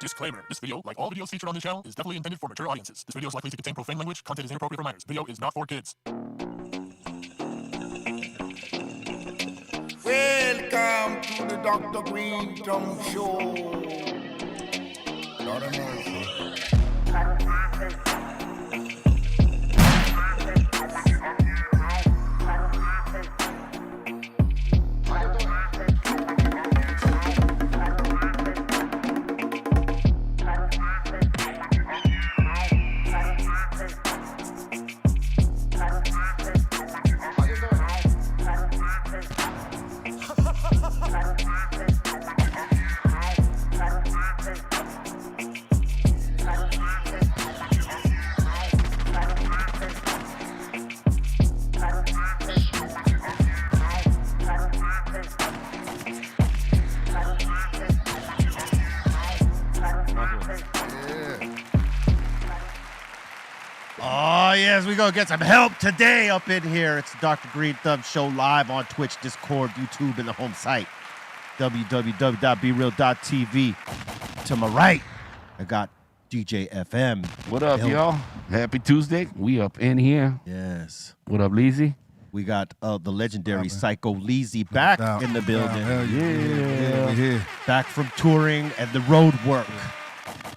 Disclaimer. This video, like all videos featured on this channel, is definitely intended for mature audiences. This video is likely to contain profane language. Content is inappropriate for minors. Video is not for kids. Welcome to the Dr. Greenthumb Show. Lord of mercy. Oh, yes, we gonna get some help today up in here. It's the Dr. Greenthumb Show live on Twitch, Discord, YouTube, and the home site, www.brealtvcontest.tv. To my right, I got DJ FM. What up, y'all? Happy Tuesday. We up in here. Yes. What up, Leezy? We got the legendary Psycho Leezy back in the building. Yeah. Back from touring and the road work.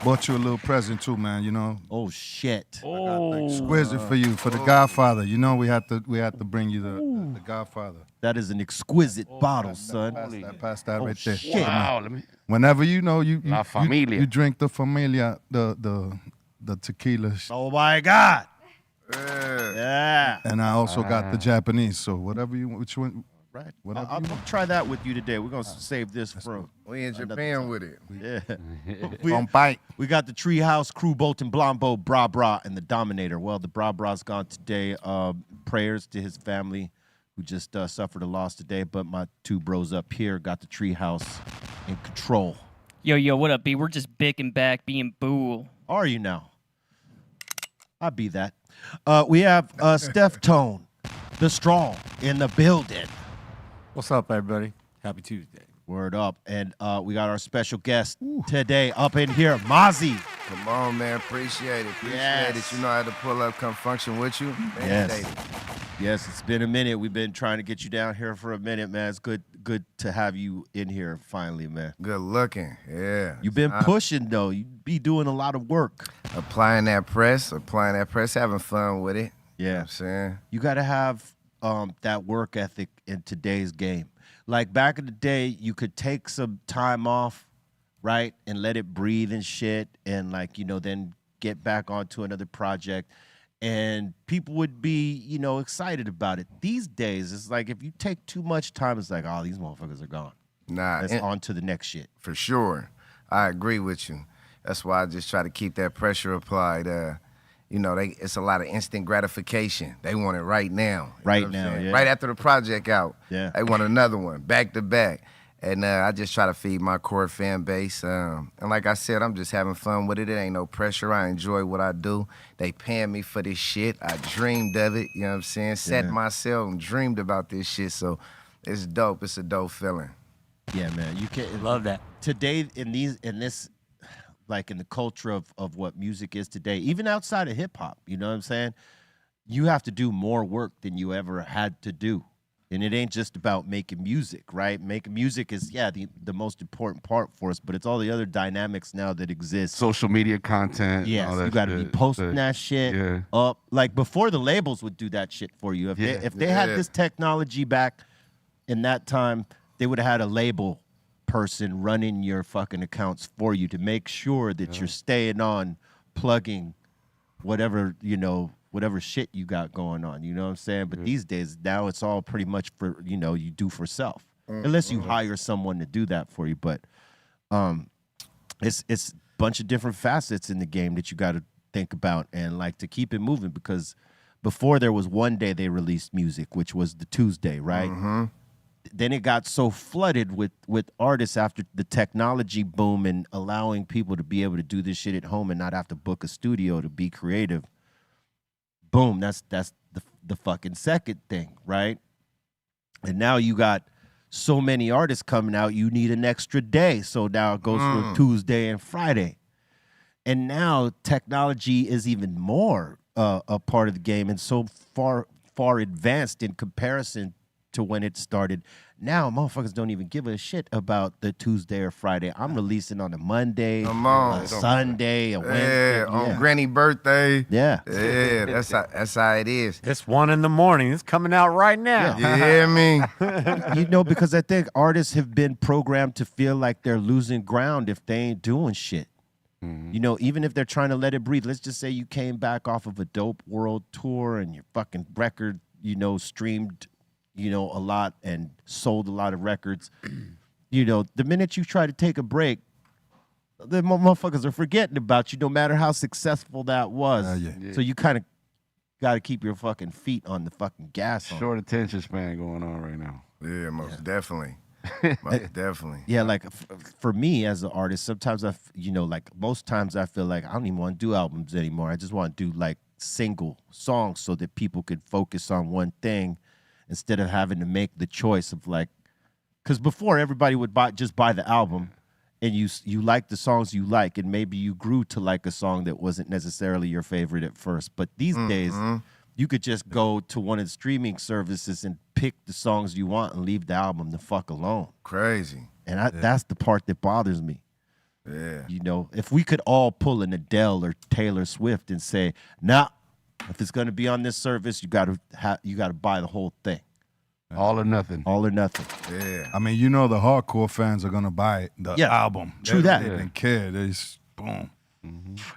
Bought you a little present too, man. You know. Oh shit! Exquisite for you, for the Godfather. You know we had to bring you the Godfather. That is an exquisite bottle, son. Pass that right there. Shit. Wow, let me. Whenever you La Familia. you drink the Familia, the tequila. Oh my God! Yeah. Yeah. And I also got the Japanese. So whatever you, which one? Right. Whatever I'll try that with you today. We're gonna save this for. We in Japan with it. Yeah. On bite. We got the Treehouse Crew, Bolton Blombo, Bra Bra, and the Dominator. Well, the Bra Bra's gone today. Prayers to his family who just suffered a loss today. But my two bros up here got the Treehouse in control. Yo, what up, B? We're just bicking back, being bull. Are you now? I'll be that. We have Steph Tone, the Strong, in the building. What's up, everybody? Happy Tuesday. Word up. And we got our special guest today up in here, Mozzy. Come on, man. Appreciate it. Appreciate it. You know how to pull up, come function with you. Man, Yes, it's been a minute. We've been trying to get you down here for a minute, man. It's good to have you in here finally, man. Good looking. Yeah. You've been pushing, though. You be doing a lot of work. Applying that press, having fun with it. Yeah. You know what I'm saying? You got to have that work ethic in today's game. Like back in the day, you could take some time off, right, and let it breathe and shit, and like, you know, then get back onto another project, and people would be, you know, excited about it. These days, it's like if you take too much time, it's like, oh, these motherfuckers are gone. Nah. Let's on to the next shit. For sure. I agree with you. That's why I just try to keep that pressure applied. You know, it's a lot of instant gratification. They want it right now. Right now, yeah. Right after the project out. Yeah. They want another one, back to back. And I just try to feed my core fan base. And like I said, I'm just having fun with it. It ain't no pressure. I enjoy what I do. They paying me for this shit. I dreamed of it, you know what I'm saying? Set myself and dreamed about this shit. So it's dope. It's a dope feeling. Yeah, man. You can't Love that. today in this like in the culture of what music is today, even outside of hip hop, you know what I'm saying? You have to do more work than you ever had to do. And it ain't just about making music, right? Making music is, the most important part for us, but it's all the other dynamics now that exist. Social media content. Yes, all that you got to be shit. posting that shit up. Like before the labels would do that shit for you. If they had this technology back in that time, they would have had a label person running your fucking accounts for you to make sure that you're staying on, plugging whatever, you know, whatever shit you got going on, you know what I'm saying? But these days, now it's all pretty much for, you know, you do for self. Unless you hire someone to do that for you. But it's a bunch of different facets in the game that you got to think about and like to keep it moving, because before there was one day they released music, which was the Tuesday, right? Then it got so flooded with artists after the technology boom and allowing people to be able to do this shit at home and not have to book a studio to be creative. Boom, that's the fucking second thing, right? And now you got so many artists coming out, you need an extra day. So now it goes for Tuesday and Friday. And now technology is even more a part of the game and so far advanced in comparison to when it started. Now motherfuckers don't even give a shit about the Tuesday or Friday. I'm releasing on a Monday, a Sunday, a Wednesday. Yeah, on Granny birthday. Yeah. Yeah, that's how it is. It's 1 a.m. It's coming out right now. You hear me? You know, because I think artists have been programmed to feel like they're losing ground if they ain't doing shit. You know, even if they're trying to let it breathe. Let's just say you came back off of a dope world tour and your fucking record, you know, streamed, you know, a lot and sold a lot of records. You know, the minute you try to take a break, the motherfuckers are forgetting about you no matter how successful that was. So you kind of got to keep your fucking feet on the fucking gas. Short attention span going on right now. Yeah, most definitely. Most definitely. Yeah, like for me as an artist, sometimes most times I feel like I don't even want to do albums anymore. I just want to do like single songs so that people could focus on one thing instead of having to make the choice of like, because before everybody would just buy the album and you like the songs you like and maybe you grew to like a song that wasn't necessarily your favorite at first. But these days, you could just go to one of the streaming services and pick the songs you want and leave the album the fuck alone. Crazy. And that's the part that bothers me. Yeah. You know, if we could all pull an Adele or Taylor Swift and say, nah, if it's going to be on this service, you got to buy the whole thing. All or nothing. All or nothing. Yeah. I mean, you know the hardcore fans are gonna buy the album. True that. They didn't care. They just boom.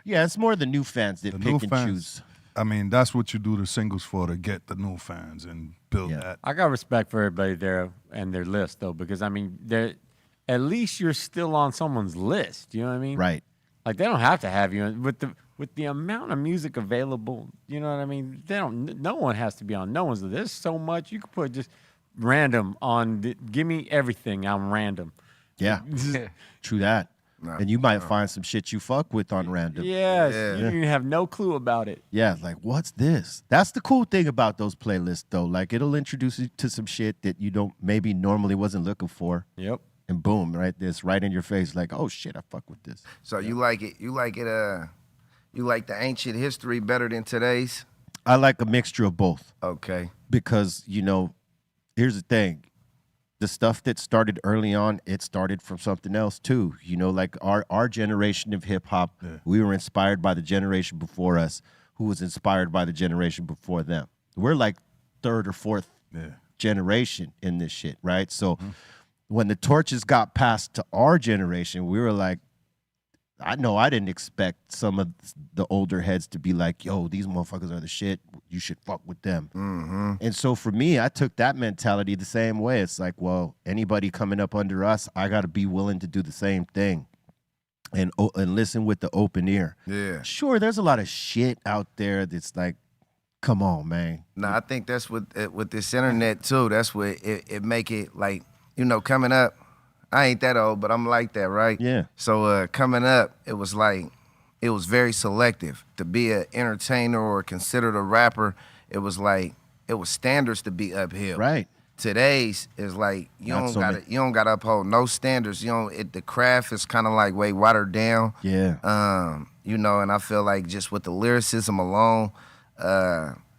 Yeah, it's more the new fans that The pick new and fans. choose. I mean, that's what you do the singles for, to get the new fans and build that. I got respect for everybody there and their list though, because I mean, at least you're still on someone's list. You know what I mean? Right. Like they don't have to have you with the amount of music available. You know what I mean? No one has to be on no one's list. There's so much you could put just random on. Give me everything. I'm random. Yeah. True that. And you might find some shit you fuck with on random. Yes. You have no clue about it. Yeah, like, what's this? That's the cool thing about those playlists, though. Like, it'll introduce you to some shit that you don't maybe normally wasn't looking for. Yep. And boom, right? This right in your face, like, oh shit, I fuck with this. So you like it? You like the ancient history better than today's? I like a mixture of both. Okay. Because, you know, here's the thing. The stuff that started early on, it started from something else too. You know, like our generation of hip hop, we were inspired by the generation before us, who was inspired by the generation before them. We're like third or fourth generation in this shit, right? So when the torches got passed to our generation, we were like, I know I didn't expect some of the older heads to be like, yo, these motherfuckers are the shit. You should fuck with them. And so for me, I took that mentality the same way. It's like, well, anybody coming up under us, I got to be willing to do the same thing and listen with the open ear. Yeah. Sure, there's a lot of shit out there that's like, come on, man. No, I think that's with this internet too. That's what it make it like, you know, coming up. I ain't that old, but I'm like that, right? Yeah. So coming up, it was very selective. To be an entertainer or considered a rapper, it was standards to be uphill. Right. Today's is like you don't gotta uphold no standards. The craft is kind of like way watered down. Yeah. You know, and I feel like just with the lyricism alone,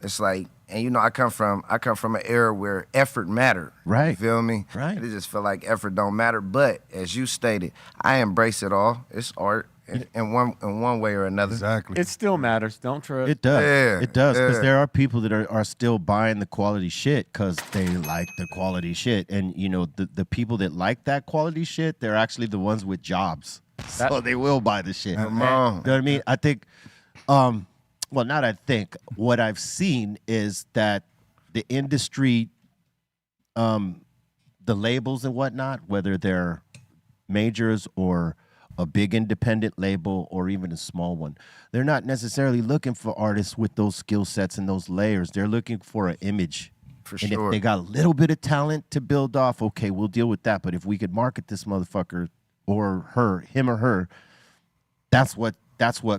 it's like. And you know, I come from an era where effort mattered. Right. You feel me? Right. It just feel like effort don't matter. But as you stated, I embrace it all. It's art in one way or another. Exactly. It still matters. Don't trip. It does. Yeah, It does. Because yeah. there are people that are still buying the quality shit because they like the quality shit. And, you know, the people that like that quality shit, they're actually the ones with jobs. So they will buy the shit. Come on. You know what I mean? I think, well, not I think. What I've seen is that the industry, the labels and whatnot, whether they're majors or a big independent label or even a small one, they're not necessarily looking for artists with those skill sets and those layers. They're looking for an image. For And sure. if they got a little bit of talent to build off, okay, we'll deal with that. But if we could market this motherfucker or him or her, that's what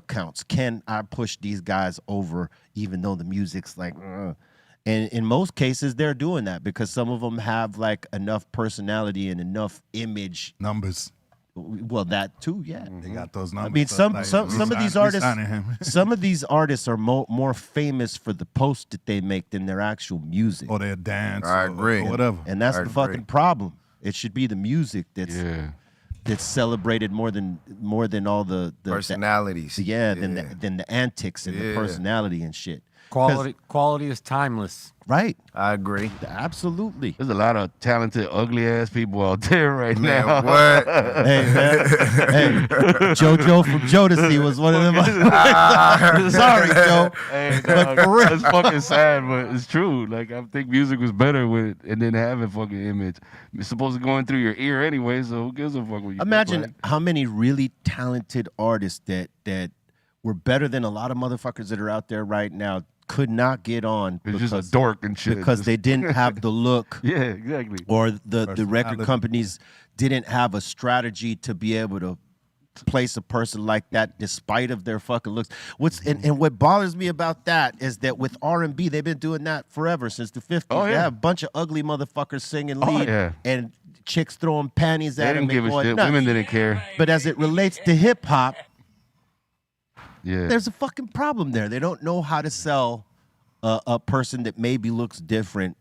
counts. Can I push these guys over even though the music's like, And in most cases, they're doing that because some of them have like enough personality and enough image. Numbers. Well, that too, yeah. They got those numbers. I mean, some of these artists, him. some of these artists are more famous for the posts that they make than their actual music. Or their dance. I agree. Or whatever. And that's I the agree. fucking problem. It should be the music that's celebrated more than all the Personalities. than the antics and the Yeah. personality and shit. Quality is timeless. Right. I agree. Absolutely. There's a lot of talented, ugly ass people out there right Man, now. what? Hey, man. Hey, JoJo from Jodeci was one of them. Sorry, Joe. Hey, But dog, for real. it's fucking sad, but it's true. Like I think music was better with and then having fucking image. It's supposed to go in through your ear anyway, so who gives a fuck what you Imagine look like? how many really talented artists that were better than a lot of motherfuckers that are out there right now could not get on It's just a dork and shit. because they didn't have the look. Yeah, exactly. Or the record Personality. companies didn't have a strategy to be able to place a person like that despite of their fucking looks. And what bothers me about that is that with R&B, they've been doing that forever since the 50s. Oh, They yeah. have a bunch of ugly motherfuckers singing Oh, lead yeah. and chicks throwing panties They at them didn't give and a going shit. nuts. Women didn't care. But as it relates to hip hop, Yeah. there's a fucking problem there. They don't know how to sell a person that maybe looks different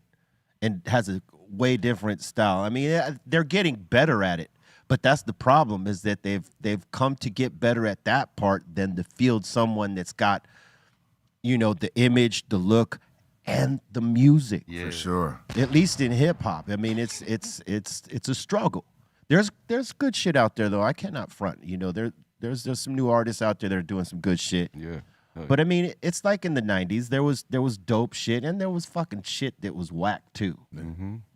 and has a way different style. I mean, they're getting better at it, but that's the problem is that they've come to get better at that part than to field someone that's got, the image, the look, and the music. Yeah. For sure. At least in hip hop. I mean, it's a struggle. There's good shit out there though. I cannot front. There's some new artists out there that are doing some good shit. Yeah. But I mean, it's like in the 90s, there was dope shit and there was fucking shit that was whack too.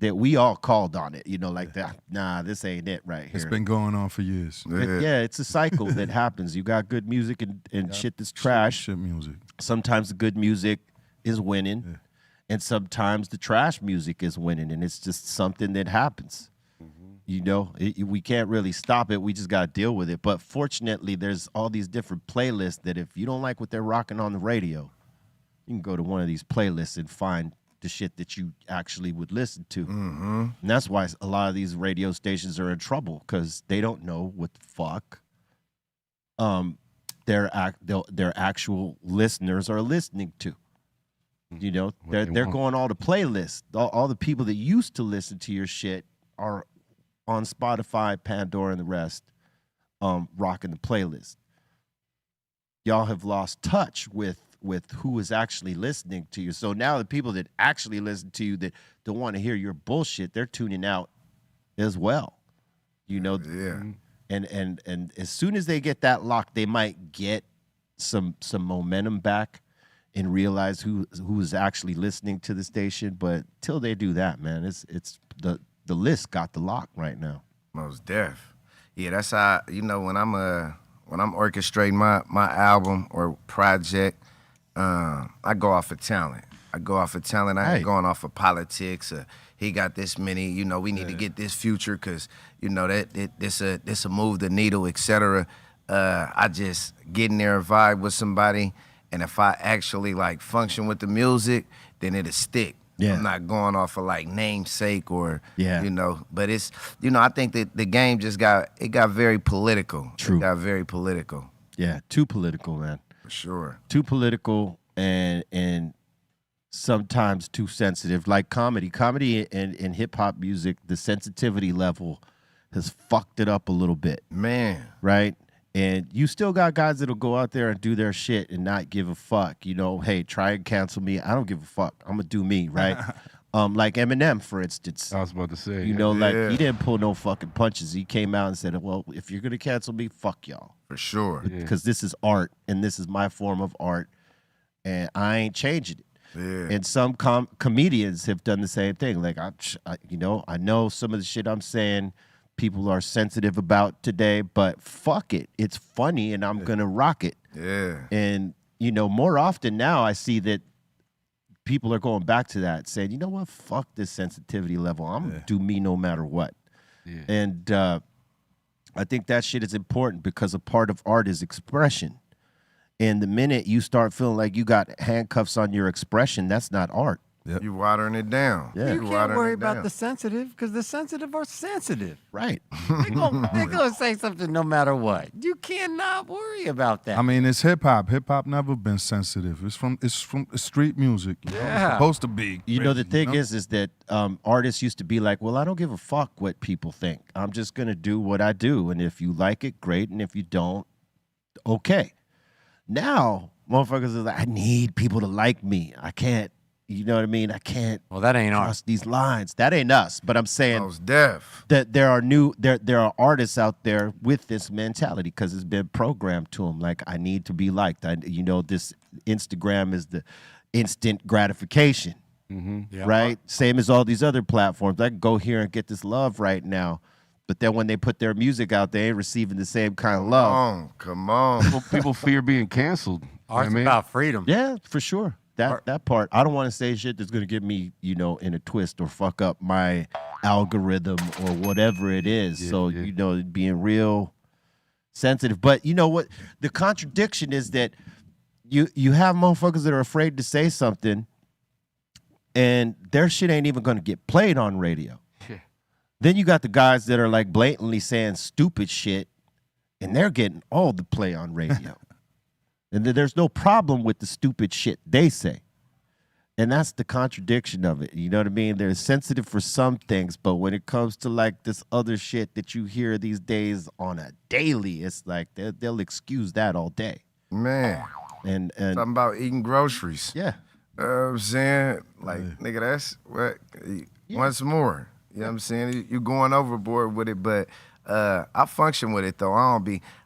That we all called on it, like that. Nah, this ain't it right here. It's been going on for years. But yeah, it's a cycle that happens. You got good music and shit that's trash. Shit music. Sometimes the good music is winning, and sometimes the trash music is winning, and it's just something that happens. We can't really stop it. We just got to deal with it. But fortunately, there's all these different playlists that if you don't like what they're rocking on the radio, you can go to one of these playlists and find the shit that you actually would listen to. And that's why a lot of these radio stations are in trouble because they don't know what the fuck their actual listeners are listening to. They're going all the playlists. All the people that used to listen to your shit are on Spotify, Pandora, and the rest, rocking the playlist. Y'all have lost touch with who is actually listening to you. So now the people that actually listen to you that don't want to hear your bullshit, they're tuning out as well. Yeah. And as soon as they get that locked, they might get some momentum back and realize who is actually listening to the station. But till they do that, man, it's the list got the lock right now. Most deaf. Yeah, that's how when I'm orchestrating my album or project, I go off of talent. I ain't going off of politics. He got this many. We need to get this future because this'll move the needle, etc. I just get in there and vibe with somebody, and if I actually function with the music, then it'll stick. Yeah. I'm not going off of namesake or Yeah. but it's I think that the game just got very political. True. It got very political. Yeah, too political, man. For sure. Too political and sometimes too sensitive. Like comedy and hip hop music, the sensitivity level has fucked it up a little bit, Man. right? And you still got guys that'll go out there and do their shit and not give a fuck. Hey, try and cancel me. I don't give a fuck. I'm gonna do me, right? Like Eminem, for instance. I was about to say. He didn't pull no fucking punches. He came out and said, well, if you're gonna cancel me, fuck y'all. For sure. Because this is art and this is my form of art and I ain't changing it. Yeah. And some comedians have done the same thing. Like, I know some of the shit I'm saying people are sensitive about today, but fuck it. It's funny and I'm going to rock it. Yeah. And, more often now I see that people are going back to that saying, you know what, fuck this sensitivity level. I'm going to do me no matter what. Yeah. And I think that shit is important because a part of art is expression. And the minute you start feeling like you got handcuffs on your expression, that's not art. Yep. You watering it down. Yeah. You can't watering worry it about down. the sensitive because the sensitive are sensitive. Right. They're gonna say something no matter what. You cannot worry about that. I mean, it's hip hop. Hip hop never been sensitive. It's from street music. You know? Yeah. It's supposed to be. You know, the thing you know? is that artists used to be like, well, I don't give a fuck what people think. I'm just going to do what I do. And if you like it, great. And if you don't, okay. Now, motherfuckers are like, I need people to like me. I can't, you know what I mean? I can't well, that ain't cross ours. these lines. That ain't us. But I'm saying Most deaf. that there are artists out there with this mentality because it's been programmed to them. Like, I need to be liked. This Instagram is the instant gratification, Yeah. right? Same as all these other platforms. I can go here and get this love right now, but then when they put their music out, they ain't receiving the same kind of love. Come on. People fear being canceled. Ours about freedom. Yeah, for sure. That part. I don't want to say shit that's gonna get me, in a twist or fuck up my algorithm or whatever it is. So being real sensitive. But you know what? The contradiction is that you have motherfuckers that are afraid to say something, and their shit ain't even gonna get played on radio. Yeah. Then you got the guys that are like blatantly saying stupid shit, and they're getting all the play on radio. And there's no problem with the stupid shit they say. And that's the contradiction of it. You know what I mean? They're sensitive for some things, but when it comes to like this other shit that you hear these days on a daily, it's like they'll excuse that all day. Man. And Something about eating groceries. yeah. You know what I'm saying? Like, nigga, that's what once more. You know what I'm saying? You going overboard with it, but I function with it though. I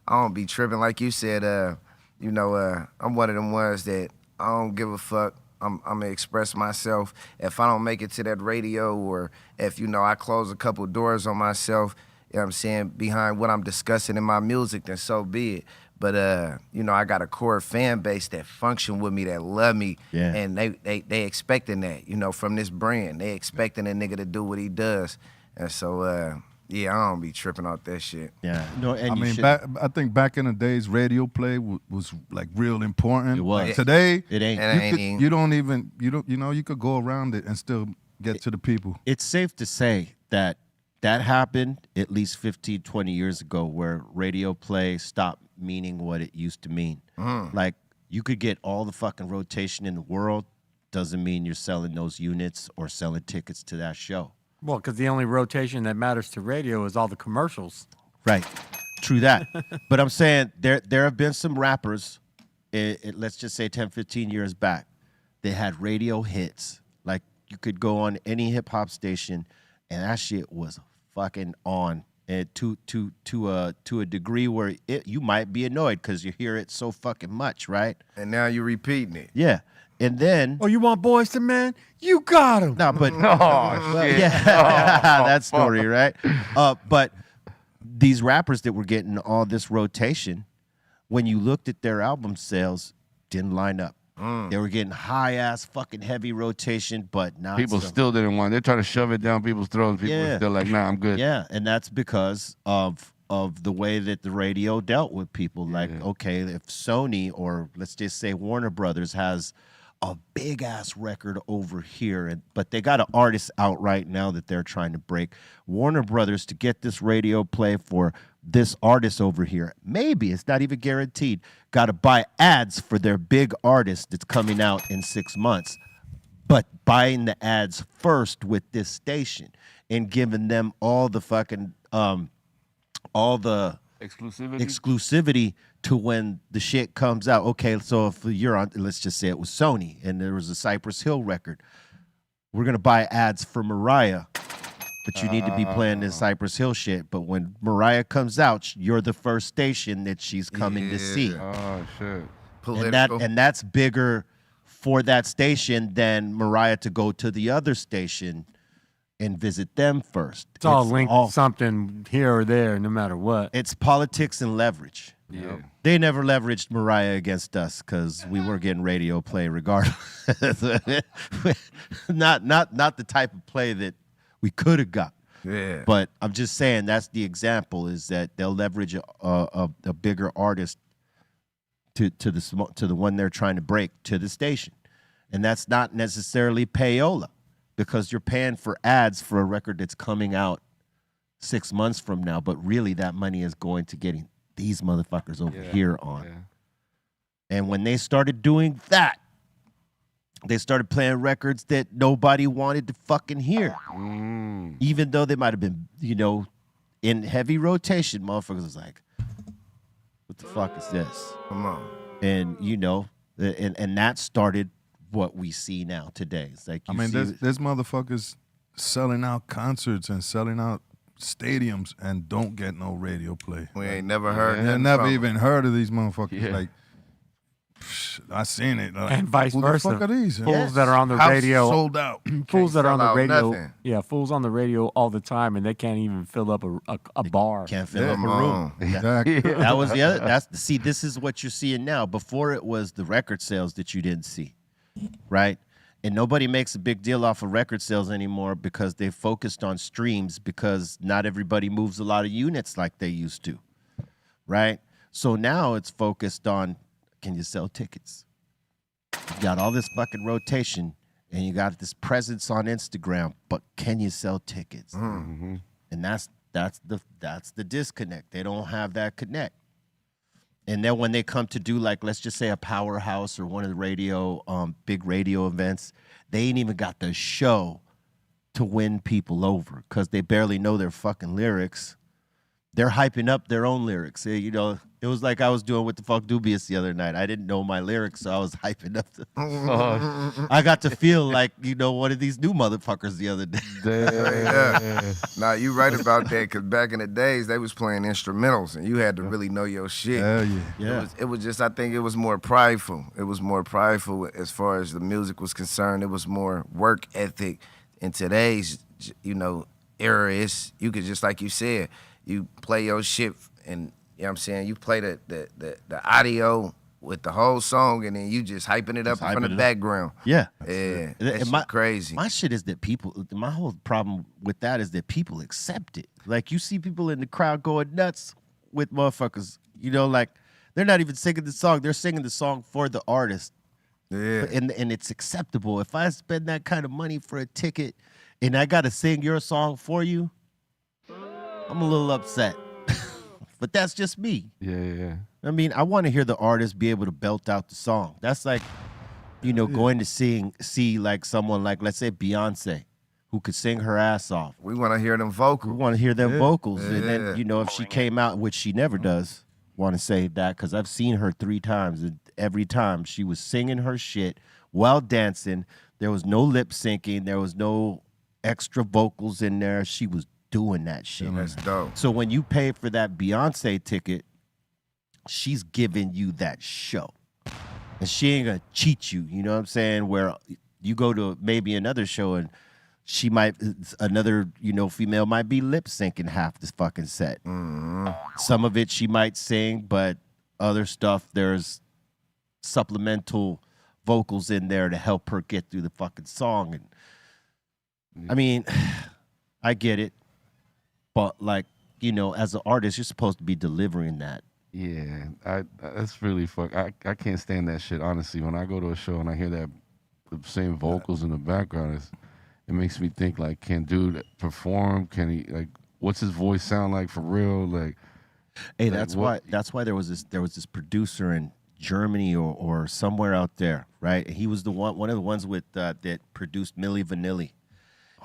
don't be tripping. Like you said, I'm one of them ones that I don't give a fuck. I'm gonna express myself. If I don't make it to that radio, or if I close a couple doors on myself, you know what I'm saying, behind what I'm discussing in my music, then so be it. But I got a core fan base that function with me, that love me, and they expecting that, from this brand. They expecting a nigga to do what he does, and so I don't be tripping off that shit. Yeah. No, and I think back in the days, radio play was like real important. It was. Like, today, it ain't. You could go around it and still get to the people. It's safe to say that happened at least 15, 20 years ago, where radio play stopped meaning what it used to mean. Like, you could get all the fucking rotation in the world, doesn't mean you're selling those units or selling tickets to that show. Well, because the only rotation that matters to radio is all the commercials. Right. True that. But I'm saying there have been some rappers, let's just say 10, 15 years back, they had radio hits. Like, you could go on any hip hop station and that shit was fucking on. And to a degree where you might be annoyed because you hear it so fucking much, right? And now you're repeating it. Yeah. And then Oh, you want Boys to Men? You got him. no, but shit. yeah, that story, right? But these rappers that were getting all this rotation, when you looked at their album sales, didn't line up. They were getting high ass fucking heavy rotation, but not People still didn't want it. They're trying to shove it down people's throats. People are still like, nah, I'm good. Yeah, and that's because of the way that the radio dealt with people. Like, okay, if Sony or let's just say Warner Brothers has a big ass record over here, but they got an artist out right now that they're trying to break. Warner Brothers, to get this radio play for this artist over here, maybe it's not even guaranteed, got to buy ads for their big artist that's coming out in 6 months, but buying the ads first with this station and giving them all the fucking all the exclusivity to when the shit comes out. Okay, so if you're on, let's just say it was Sony and there was a Cypress Hill record, we're gonna buy ads for Mariah, but you need to be playing this Cypress Hill shit. But when Mariah comes out, you're the first station that she's coming to see. Oh, shit. Political. And that's bigger for that station than Mariah to go to the other station and visit them first. It's all linked to something here or there, no matter what. It's politics and leverage. Yeah. They never leveraged Mariah against us because we were getting radio play regardless. not the type of play that we could have got. Yeah. But I'm just saying that's the example, is that they'll leverage a bigger artist to the one they're trying to break to the station. And that's not necessarily payola because you're paying for ads for a record that's coming out 6 months from now. But really that money is going to getting these motherfuckers over here on. Yeah. And when they started doing that, they started playing records that nobody wanted to fucking hear. Even though they might have been, in heavy rotation, motherfuckers was like, what the fuck is this? Come on. And, and that started what we see now today. It's like there's motherfuckers selling out concerts and selling out stadiums and don't get no radio play. We ain't never heard. I never even heard of these motherfuckers. Yeah. Like, I seen it. Like, and vice versa. Who the fuck are these? Fools that are on the House radio. sold out. Fools that are on the radio. Nothing. Yeah, fools on the radio all the time, and they can't even fill up a bar. Can't fill up a room. Exactly. That was the other. See, this is what you're seeing now. Before it was the record sales that you didn't see, right? And nobody makes a big deal off of record sales anymore because they focused on streams because not everybody moves a lot of units like they used to, right? So now it's focused on, can you sell tickets? You got all this fucking rotation and you got this presence on Instagram, but can you sell tickets? And that's the disconnect. They don't have that connect. And then when they come to do, like, let's just say a Powerhouse or one of the big radio events, they ain't even got the show to win people over because they barely know their fucking lyrics. They're hyping up their own lyrics. It was like I was doing with the Fuck Dubious the other night. I didn't know my lyrics, so I was hyping up. I got to feel like, one of these new motherfuckers the other day. Yeah. Nah, you right about that, because back in the days, they was playing instrumentals, and you had to really know your shit. Hell yeah. It was just, I think it was more prideful. It was more prideful as far as the music was concerned. It was more work ethic. In today's, era, you could just, like you said, you play your shit and, you know what I'm saying, you play the audio with the whole song and then you just hyping it up from the background. Yeah. Yeah, that's crazy. My shit is that my whole problem with that is that people accept it. Like, you see people in the crowd going nuts with motherfuckers, like, they're not even singing the song. They're singing the song for the artist. Yeah. And it's acceptable. If I spend that kind of money for a ticket and I got to sing your song for you, I'm a little upset. But that's just me. Yeah. I mean, I want to hear the artist be able to belt out the song. That's like, going to see like someone like, let's say, Beyonce, who could sing her ass off. We want to hear them vocals. We want to hear them vocals. And then, if she came out, which she never does, want to say that, because I've seen her 3 times, and every time she was singing her shit while dancing. There was no lip syncing. There was no extra vocals in there. She was doing that shit. That's dope. So when you pay for that Beyonce ticket, she's giving you that show. And she ain't gonna cheat you, you know what I'm saying? Where you go to maybe another show and another female might be lip syncing half this fucking set. Some of it she might sing, but other stuff there's supplemental vocals in there to help her get through the fucking song. And I mean, I get it. But, like, as an artist, you're supposed to be delivering that. Yeah, that's really I can't stand that shit, honestly. When I go to a show and I hear the same vocals in the background, it makes me think, like, can dude perform? Can he, like, what's his voice sound like for real? Like, hey, that's why there was this producer in Germany or somewhere out there, right? He was one of the ones with that produced Milli Vanilli.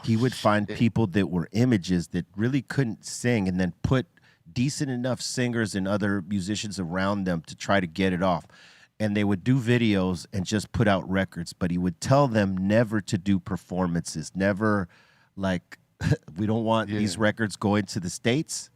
He would find people that were images that really couldn't sing and then put decent enough singers and other musicians around them to try to get it off. And they would do videos and just put out records, but he would tell them never to do performances, never, like, we don't want these records going to the States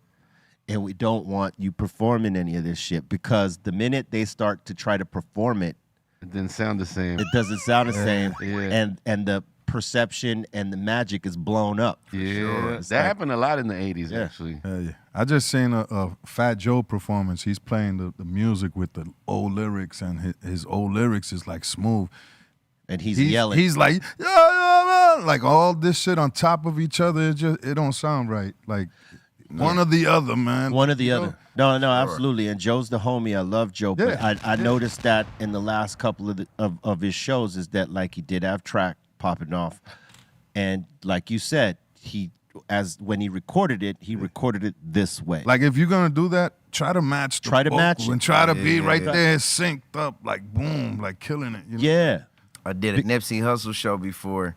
and we don't want you performing any of this shit, because the minute they start to try to perform it, it didn't sound the same. It doesn't sound the same. Yeah. And the perception and the magic is blown up. Yeah, that happened a lot in the 80s, actually. Yeah. I just seen a Fat Joe performance. He's playing the music with the old lyrics, and his old lyrics is like smooth. And he's yelling. He's like, yeah, like all this shit on top of each other. It don't sound right. Like, One or the other, man. One or the other. No, absolutely. And Joe's the homie. I love Joe. But I noticed that in the last couple of his shows is that like he did have track popping off. And like you said, when he recorded it this way. Like if you're gonna do that, try to match the vocal and try to be right there synced up, like boom, like killing it. You know? Yeah. I did a Nipsey Hussle show before,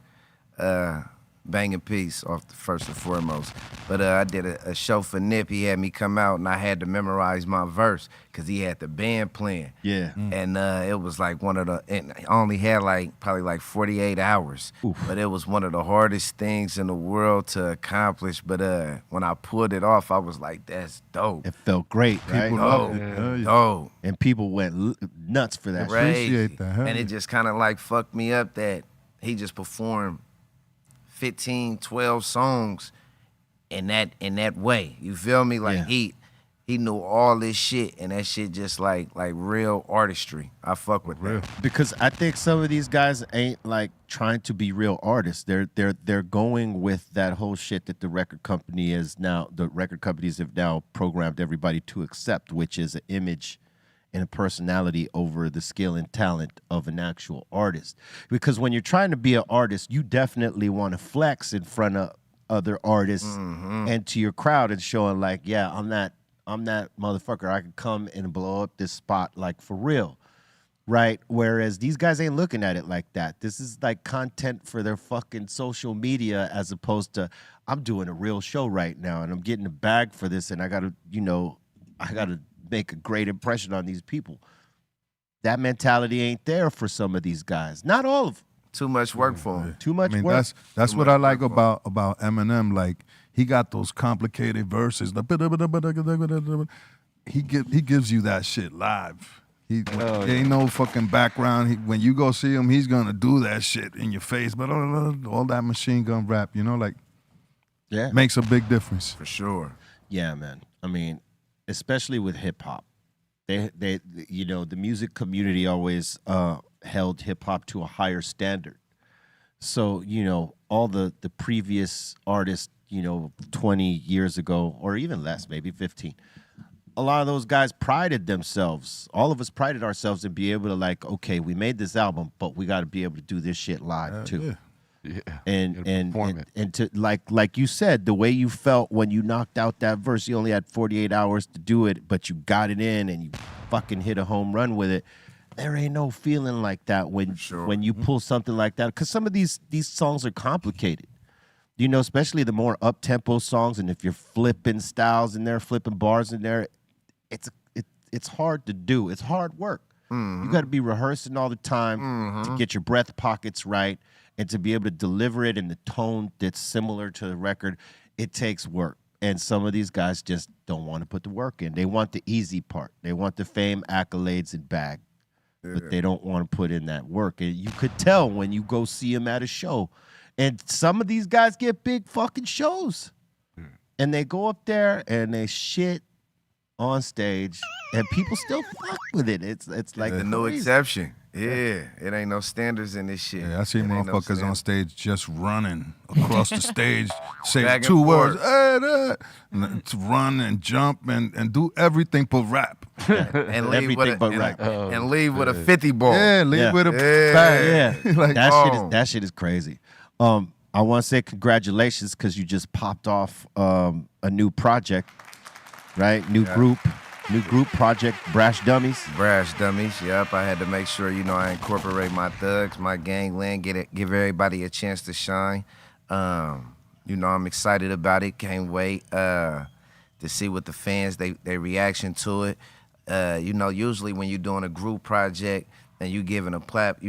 Banging Peace off the first and foremost. But I did a show for Nip. He had me come out and I had to memorize my verse because he had the band playing. Yeah. And it was like and I only had probably like 48 hours. Oof. But it was one of the hardest things in the world to accomplish. But when I pulled it off, I was like, that's dope. It felt great, right? People loved it. Dope. And people went nuts for that. Appreciate that. And it just kind of like fucked me up that he just performed 15, 12 songs in that way. You feel me? Like he knew all this shit, and that shit just like real artistry. I fuck with that. Because I think some of these guys ain't like trying to be real artists. They're going with that whole shit that the record companies have now programmed everybody to accept, which is an image and a personality over the skill and talent of an actual artist. Because when you're trying to be an artist, you definitely want to flex in front of other artists and to your crowd and showing like, yeah, I'm that motherfucker. I can come and blow up this spot like for real. Right? Whereas these guys ain't looking at it like that. This is like content for their fucking social media as opposed to I'm doing a real show right now and I'm getting a bag for this and I gotta make a great impression on these people. That mentality ain't there for some of these guys. Not all of them. Too much work for him. Too much work. That's what I like about Eminem. Like he got those complicated verses. He gives you that shit live. There ain't no fucking background. When you go see him, he's gonna do that shit in your face. But all that machine gun rap, makes a big difference for sure. Yeah, man. I mean, especially with hip hop, they the music community always held hip hop to a higher standard. So all the previous artists, 20 years ago or even less, maybe 15. A lot of those guys prided themselves. All of us prided ourselves in being able to like, okay, we made this album, but we got to be able to do this shit live too. Yeah. And to like you said, the way you felt when you knocked out that verse, you only had 48 hours to do it, but you got it in and you fucking hit a home run with it. There ain't no feeling like that when you pull something like that, because some of these songs are complicated. Especially the more up-tempo songs, and if you're flipping styles in there, flipping bars in there, it's hard to do. It's hard work. You got to be rehearsing all the time to get your breath pockets right and to be able to deliver it in the tone that's similar to the record. It takes work. And some of these guys just don't want to put the work in. They want the easy part. They want the fame, accolades, and bag. But they don't want to put in that work. And you could tell when you go see them at a show. And some of these guys get big fucking shows. And they go up there and they shit on stage, and people still fuck with it. It's like the no exception. Yeah, it ain't no standards in this shit. Yeah, I see motherfuckers on stage just running across the stage, say Back and 2 words, forth. to run and jump and do everything but rap. And leave with Everything but rap. And leave with a 50 ball. Yeah, leave with a bang. Yeah, Like, that shit is crazy. I want to say congratulations because you just popped off a new project, right? New group project, Brash Dummies. Brash Dummies, yep. I had to make sure, I incorporate my thugs, my gangland, give everybody a chance to shine. I'm excited about it. Can't wait to see what the fans, they reaction to it. Usually when you're doing a group project and you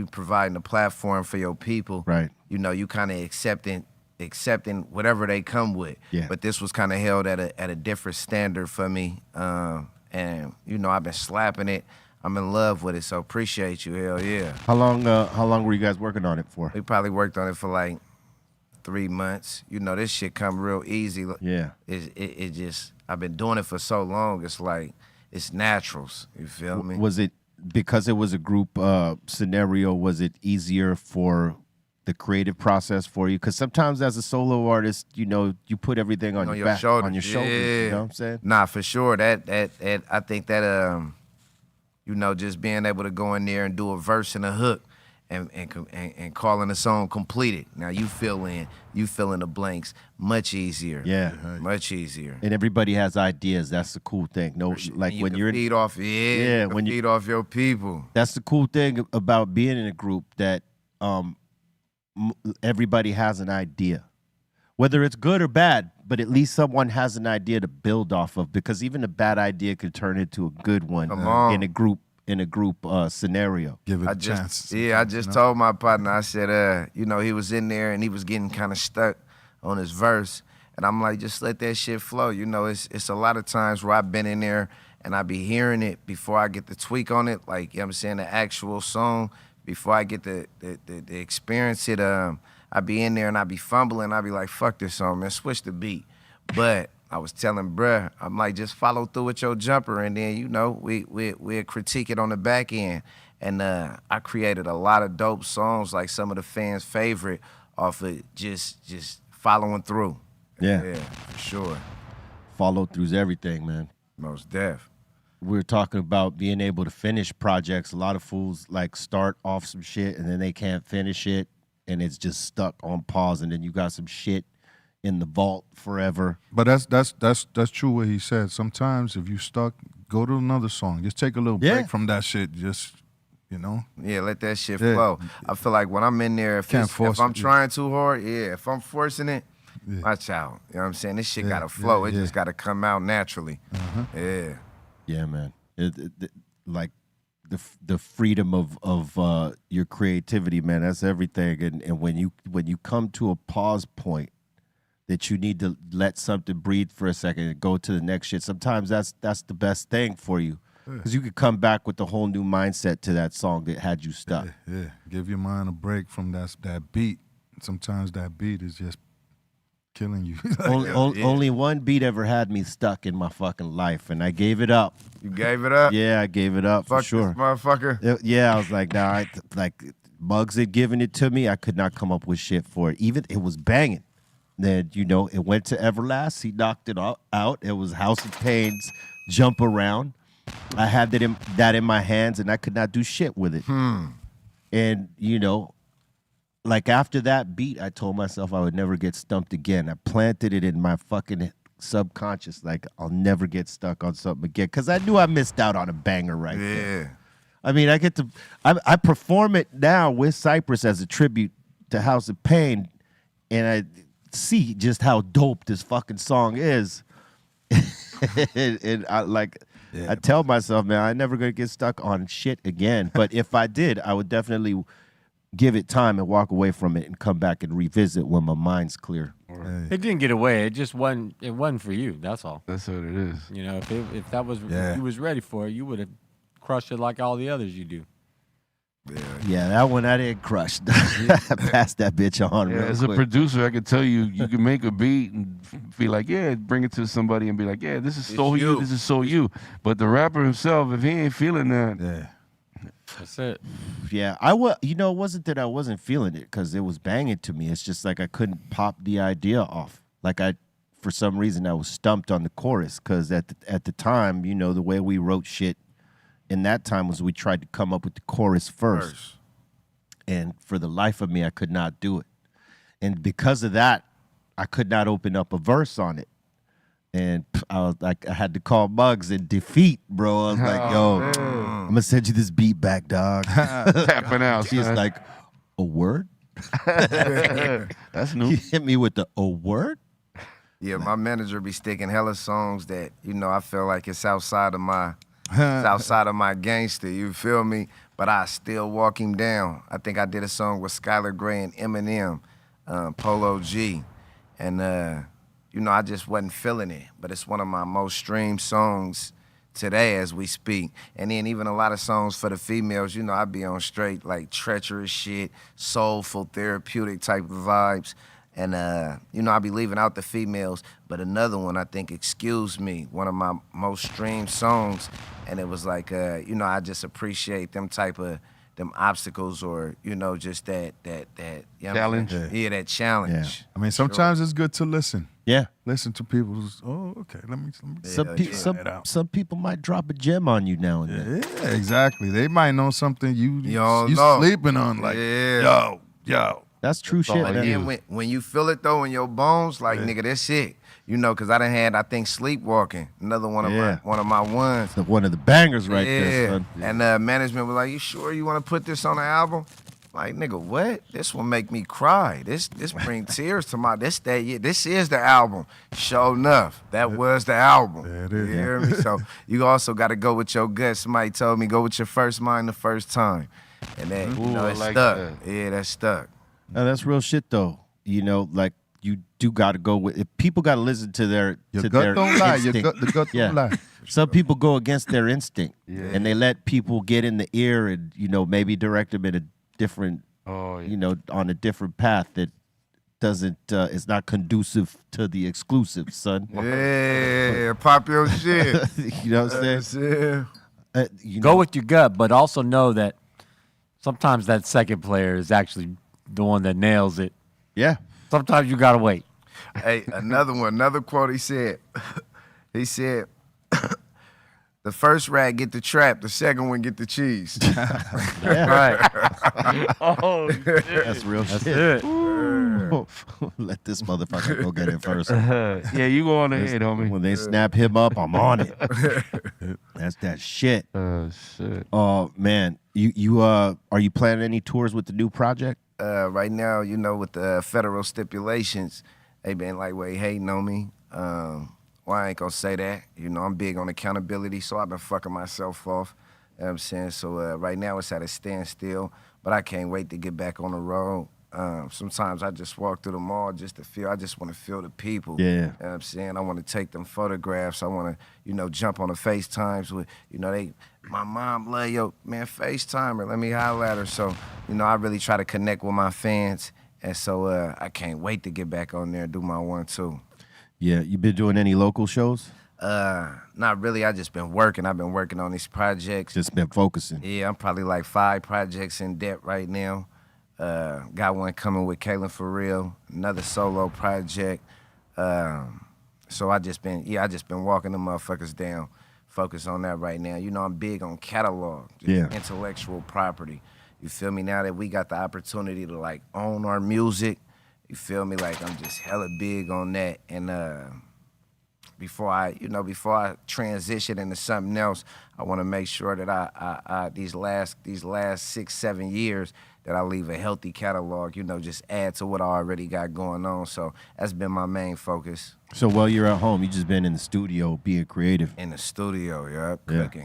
providing a platform for your people, right? You kind of accepting whatever they come with. Yeah. But this was kind of held at a different standard for me. And I've been slapping it. I'm in love with it, so appreciate you. Hell yeah. How long were you guys working on it for? We probably worked on it for like 3 months. This shit come real easy. Yeah. It just, I've been doing it for so long. It's like, it's naturals. You feel me? Was it because it was a group scenario? Was it easier for the creative process for you? Because sometimes as a solo artist, you know, you put everything on your back, shoulders. on your shoulders. Yeah. You know what I'm saying? Nah, for sure. That I think that you know, just being able to go in there and do a verse and a hook and calling a song completed. Now you fill in the blanks much easier. Yeah. Much easier. And everybody has ideas. That's the cool thing. No, like you when can you're feed off, when you feed off your people. That's the cool thing about being in a group, that everybody has an idea, whether it's good or bad. But at least someone has an idea to build off of, because even a bad idea could turn into a good one in a group scenario. Give it a chance. Yeah, I just told my partner. I said, you know, he was in there and he was getting kind of stuck on his verse, and I'm like, just let that shit flow. You know, it's a lot of times where I've been in there and I be hearing it before I get the tweak on it, like, you know what I'm saying, the actual song, before I get the experience it. I be in there and I be fumbling. I be like, fuck this song, man, switch the beat. But I was telling bruh, I'm like, just follow through with your jumper, and then, you know, we'll critique it on the back end. And I created a lot of dope songs, like some of the fans' favorite, off of just following through. Yeah, for sure. Follow through's everything, man. Most def. We're talking about being able to finish projects. A lot of fools like start off some shit and then they can't finish it, and it's just stuck on pause, and then you got some shit in the vault forever. But that's true what he said. Sometimes if you stuck, go to another song. Just take a little break from that shit. Just, you know. Yeah, let that shit flow. I feel like when I'm in there, if I'm trying too hard, if I'm forcing it, watch out. You know what I'm saying? This shit gotta flow. It just gotta come out naturally. Yeah, man. Like the freedom of your creativity, man. That's everything. And when you come to a pause point, that you need to let something breathe for a second and go to the next shit. Sometimes that's the best thing for you, because you could come back with a whole new mindset to that song that had you stuck. Yeah. Give your mind a break from that beat. Sometimes that beat is just killing you. Only one beat ever had me stuck in my fucking life, and I gave it up. You gave it up? Yeah, I gave it up. Fuck for sure. This motherfucker. Yeah, I was like, nah, like Muggs had given it to me. I could not come up with shit for it. Even it was banging. Then, you know, it went to Everlast. He knocked it out. It was House of Pain's Jump Around. I had that in my hands, and I could not do shit with it. And, you know, like after that beat, I told myself I would never get stumped again. I planted it in my fucking subconscious, like I'll never get stuck on something again, because I knew I missed out on a banger there. I mean, I perform it now with Cypress as a tribute to House of Pain, and I see just how dope this fucking song is. And I tell myself, man, I'm never gonna get stuck on shit again. But if I did, I would definitely give it time and walk away from it and come back and revisit when my mind's clear. It didn't get away. It just wasn't. It wasn't for you. That's all. That's what it is. You know, if that was if you was ready for it, you would have crushed it like all the others you do. Yeah, that one I didn't crush. I passed that bitch on real as quick. a producer, I could tell you can make a beat and be like, bring it to somebody and be like, this is so you, this is so you. But the rapper himself, if he ain't feeling that, that's it. Yeah, you know, it wasn't that I wasn't feeling it, because it was banging to me. It's just like I couldn't pop the idea off. Like for some reason, I was stumped on the chorus, because at the time, you know, the way we wrote shit in that time was we tried to come up with the chorus first. And for the life of me, I could not do it. And because of that, I could not open up a verse on it. And I was like, I had to call Muggs in defeat, bro. I was like, yo, I'm gonna send you this beat back, dog. Tapping out. She's like, a word? That's new. He hit me with a word? Yeah, my manager be sticking hella songs that, you know, I feel like it's outside of my gangster, you feel me? But I still walk him down. I think I did a song with Skylar Grey and Eminem, Polo G. And, you know, I just wasn't feeling it. But it's one of my most streamed songs today as we speak. And then even a lot of songs for the females, you know, I be on straight, like, treacherous shit, soulful, therapeutic type of vibes. And, you know, I be leaving out the females. But another one, I think, Excuse Me, one of my most streamed songs. And it was like, you know, I just appreciate them type of them obstacles or just that Challenge. Yeah, that challenge. I mean, sometimes it's good to listen. Yeah. Listen to people who's, okay, let me Some people might drop a gem on you now and then. Yeah, exactly. They might know something you know. sleeping on. Like, yo. That's true shit, But man. then when you feel it though in your bones, like nigga, that's it. Because I think sleepwalking, another one of my ones. One of the bangers right there, son. And management was like, "You sure you want to put this on the album?" Like, nigga, what? This will make me cry. This bring tears to my. This is the album. Sure enough, that was the album. There it is. You hear me? So you also got to go with your gut. Somebody told me go with your first mind the first time, and that it's like stuck. that. Yeah, that's stuck. No, that's real shit though. Like you do got to go with. If people got to listen to their Your to gut their don't lie. instinct. The gut don't lie. Some people go against their instinct, and they let people get in the ear and maybe direct them in a different, on a different path that doesn't is not conducive to the exclusive, son. Yeah, pop your shit. You know what I'm saying? Go with your gut, but also know that sometimes that second player is actually the one that nails it. Yeah. Sometimes you gotta wait. Hey, another quote he said. He said, the first rat get the trap, the second one get the cheese. Right. Oh, shit. That's real shit. It. Let this motherfucker go get it first. Yeah, you go on ahead, homie. When they snap him up, I'm on it. That's that shit. Shit. Oh man, you are you planning any tours with the new project? Right now, with the federal stipulations, they been like, wait, hating on me. Well, I ain't gonna say that. I'm big on accountability, so I've been fucking myself off. You know what I'm saying? So right now it's at a standstill, but I can't wait to get back on the road. Sometimes I just walk through the mall just to feel, I just want to feel the people. Yeah. You know what I'm saying? I want to take them photographs. I want to, jump on the FaceTimes with, my mom love yo, man, FaceTime her, let me holler at her. So, I really try to connect with my fans. And so I can't wait to get back on there and do my 1-2. Yeah, you been doing any local shows? Not really. I just been working. I've been working on these projects. Just been focusing. Yeah, I'm probably like 5 projects in debt right now. Got one coming with Kaylin for real, another solo project. So I just been walking the motherfuckers down, focus on that right now. I'm big on catalog, intellectual property. You feel me? Now that we got the opportunity to like own our music, you feel me? Like I'm just hella big on that. And before I transition into something else, I want to make sure that I these last 6-7 years that I leave a healthy catalog, just add to what I already got going on. So that's been my main focus. So while you're at home, you just been in the studio being creative. In the studio,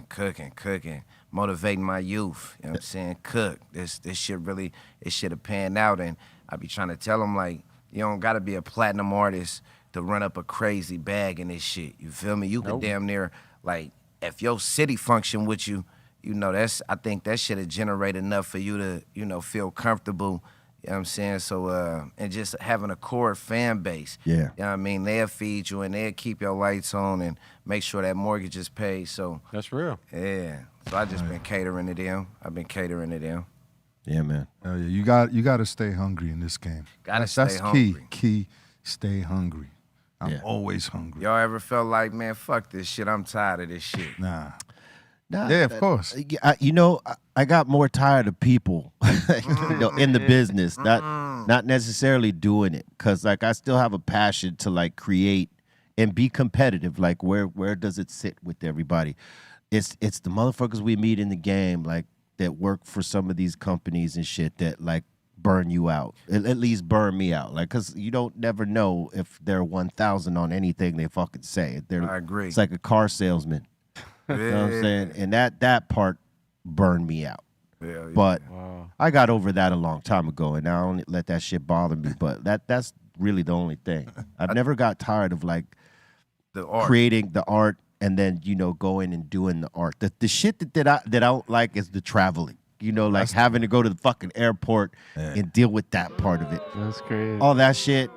cooking, motivating my youth. You know what I'm saying? Cook. This shit really, it should have panned out. And I be trying to tell them, like, you don't got to be a platinum artist to run up a crazy bag in this shit. You feel me? You could damn near, like, if your city function with you, I think that should have generated enough for you to, feel comfortable. You know what I'm saying? So, and just having a core fan base. Yeah. You know what I mean? They'll feed you and they'll keep your lights on and make sure that mortgage is paid. So That's real. yeah. So I just been catering to them. I've been catering to them. Yeah, man. Yeah, you got to stay hungry in this game. That's hungry. Key. Stay hungry. I'm always hungry. Y'all ever felt like, man, fuck this shit. I'm tired of this shit. Nah. Nah, Yeah, of course. I got more tired of people, in the business, not necessarily doing it, cause like I still have a passion to like create and be competitive. Like where does it sit with everybody? It's the motherfuckers we meet in the game, like that work for some of these companies and shit that like burn you out, at least burn me out. Like, cause you don't never know if they're 1,000 on anything they fucking say. I agree. It's like a car salesman. You know what I'm saying? And that part burned me out. Yeah, but I got over that a long time ago, and I don't let that shit bother me. But that's really the only thing. I've never got tired of like the art. Creating the art and then going and doing the art. The shit that I don't like is the traveling. Like having to go to the fucking airport and deal with that part of it. That's crazy. All that shit,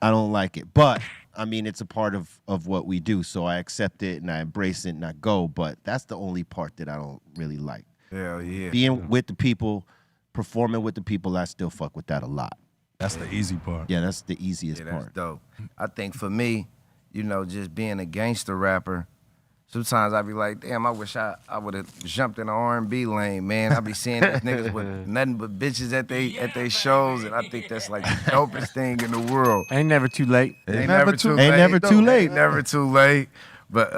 I don't like it. But I mean, it's a part of what we do, so I accept it and I embrace it and I go. But that's the only part that I don't really like. Hell yeah. Being with the people, performing with the people, I still fuck with that a lot. That's the easy part. Yeah, that's the easiest Yeah, that's part. dope. I think for me, you know, just being a gangster rapper, sometimes I be like, damn, I wish I would have jumped in the R&B lane, man. I be seeing these niggas with nothing but bitches at they shows, and I think that's like the dopest thing in the world. Ain't never too late. Ain't never too late. Ain't never too late. Ain't never too late. But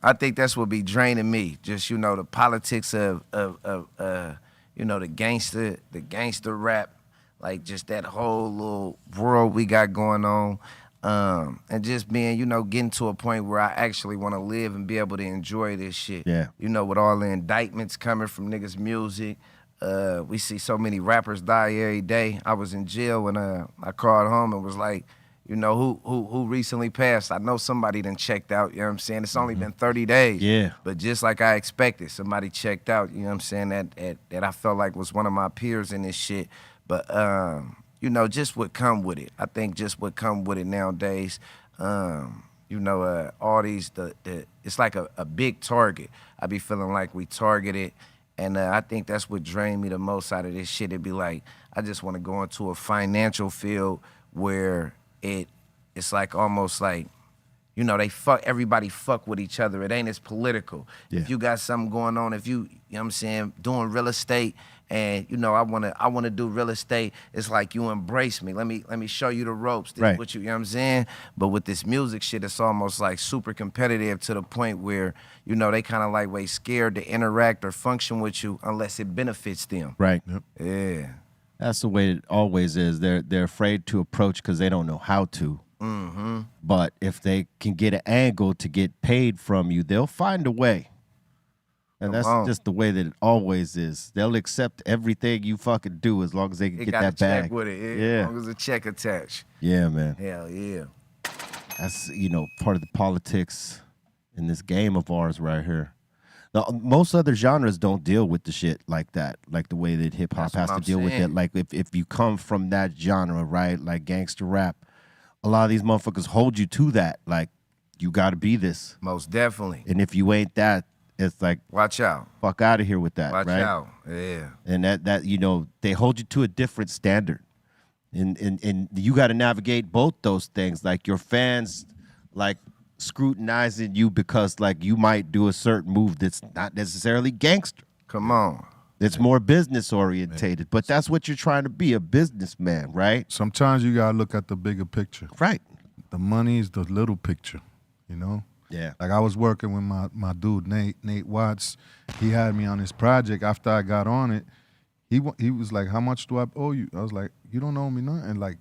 I think that's what be draining me. Just, you know, the politics of you know, the gangster rap, like just that whole little world we got going on. And just being, you know, getting to a point where I actually want to live and be able to enjoy this shit. Yeah. You know, with all the indictments coming from niggas' music. We see so many rappers die every day. I was in jail when I called home and was like, you know, who recently passed? I know somebody done checked out, you know what I'm saying? It's only been 30 days. Yeah. But just like I expected, somebody checked out, you know what I'm saying, that I felt like was one of my peers in this shit. But, you know, just what come with it. I think just what come with it nowadays, you know, all these, it's like a big target. I be feeling like we targeted. And I think that's what drained me the most out of this shit. It'd be like, I just want to go into a financial field where it's like almost like, you know, everybody fuck with each other. It ain't as political. Yeah. If you got something going on, if you know what I'm saying, doing real estate, and you know, I wanna do real estate, it's like you embrace me. Let me show you the ropes. This Right. what you know what I'm saying? But with this music shit, it's almost like super competitive to the point where, you know, they kind of like way scared to interact or function with you unless it benefits them. Right. Yeah. That's the way it always is. They're afraid to approach because they don't know how to. Mm-hmm. But if they can get an angle to get paid from you, they'll find a way. And that's just the way that it always is. They'll accept everything you fucking do as long as they can It get got that a check bag. with it. Yeah. As long as a check attached. Yeah, man. Hell yeah. That's, you know, part of the politics in this game of ours right here. Now, most other genres don't deal with the shit like that, like the way that hip hop That's has what to I'm deal with it. saying. Like if you come from that genre, right, like gangster rap, a lot of these motherfuckers hold you to that. Like, you got to be this. Most definitely. And if you ain't that, it's like, Watch out. fuck out of here with that, Watch right? out. Yeah. And that you know, they hold you to a different standard. And you got to navigate both those things. Like your fans, like scrutinizing you because like you might do a certain move that's not necessarily gangster. Come on. It's more business orientated, but that's what you're trying to be, a businessman, right? Sometimes you gotta look at the bigger picture. Right. The money is the little picture, you know? Yeah. Like I was working with my dude, Nate Watts. He had me on his project. After I got on it, he was like, how much do I owe you? I was like, you don't owe me nothing. Like,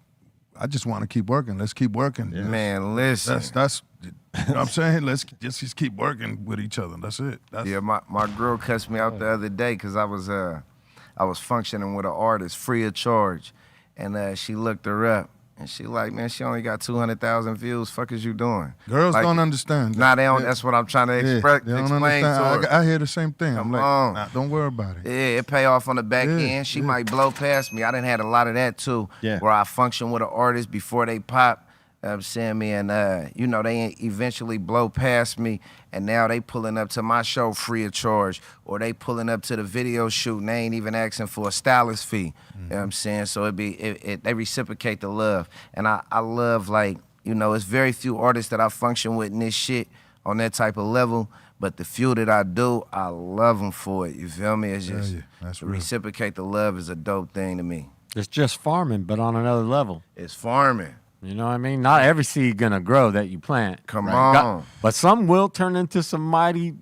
I just want to keep working. Let's keep working. Yeah. Man, listen. That's you know what I'm saying? Let's just keep working with each other. That's it. Yeah, my girl cussed me out the other day because I was functioning with an artist free of charge, and she looked her up and she like, man, she only got 200,000 views. Fuck is you doing? Girls Like, don't understand. Nah, they don't. That's what I'm trying to Yeah, express. they don't Explain to understand. her. I hear the same thing. I'm Come like, on. nah, don't worry about it. Yeah, it pay off on the back Yeah, end. She yeah. might blow past me. I done had a lot of that too. Yeah. Where I function with an artist before they pop. I'm saying me, and you know, they eventually blow past me, and now they pulling up to my show free of charge, or they pulling up to the video shoot and they ain't even asking for a stylist fee. You know what I'm saying? So they reciprocate the love. And I love, like, you know, it's very few artists that I function with in this shit on that type of level, but the few that I do, I love them for it. You feel me? It's just, yeah, that's to real. reciprocate the love is a dope thing to me. It's just farming, but on another level. It's farming. You know what I mean? Not every seed gonna grow that you plant. Come Right? on. But some will turn into some mighty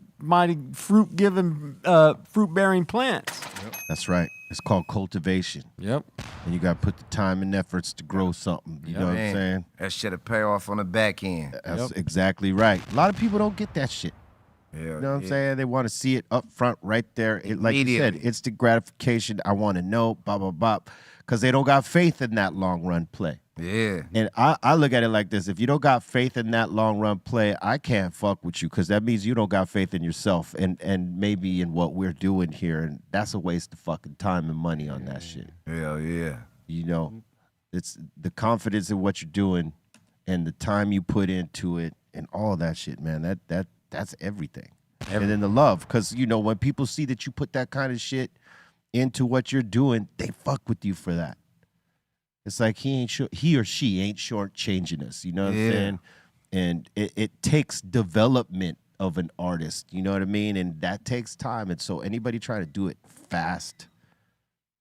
fruit-bearing plants. That's right. It's called cultivation. Yep. And you got to put the time and efforts to grow something. You know what I'm Man, saying? that shit'll pay off on the back end. That's exactly right. A lot of people don't get that shit. Yeah, You know what I'm saying? They want to see it up front right there. Like you said, Immediately. instant gratification. I want to know, blah, blah, blah. Because they don't got faith in that long run play. Yeah. And I look at it like this. If you don't got faith in that long run play, I can't fuck with you because that means you don't got faith in yourself and maybe in what we're doing here. And that's a waste of fucking time and money on that shit. Hell yeah. You know, it's the confidence in what you're doing and the time you put into it and all that shit, man. That's everything. and then the love. Because, you know, when people see that you put that kind of shit into what you're doing, they fuck with you for that. It's like he or she ain't shortchanging us. You know what I'm saying? And it takes development of an artist. You know what I mean? And that takes time. And so anybody trying to do it fast,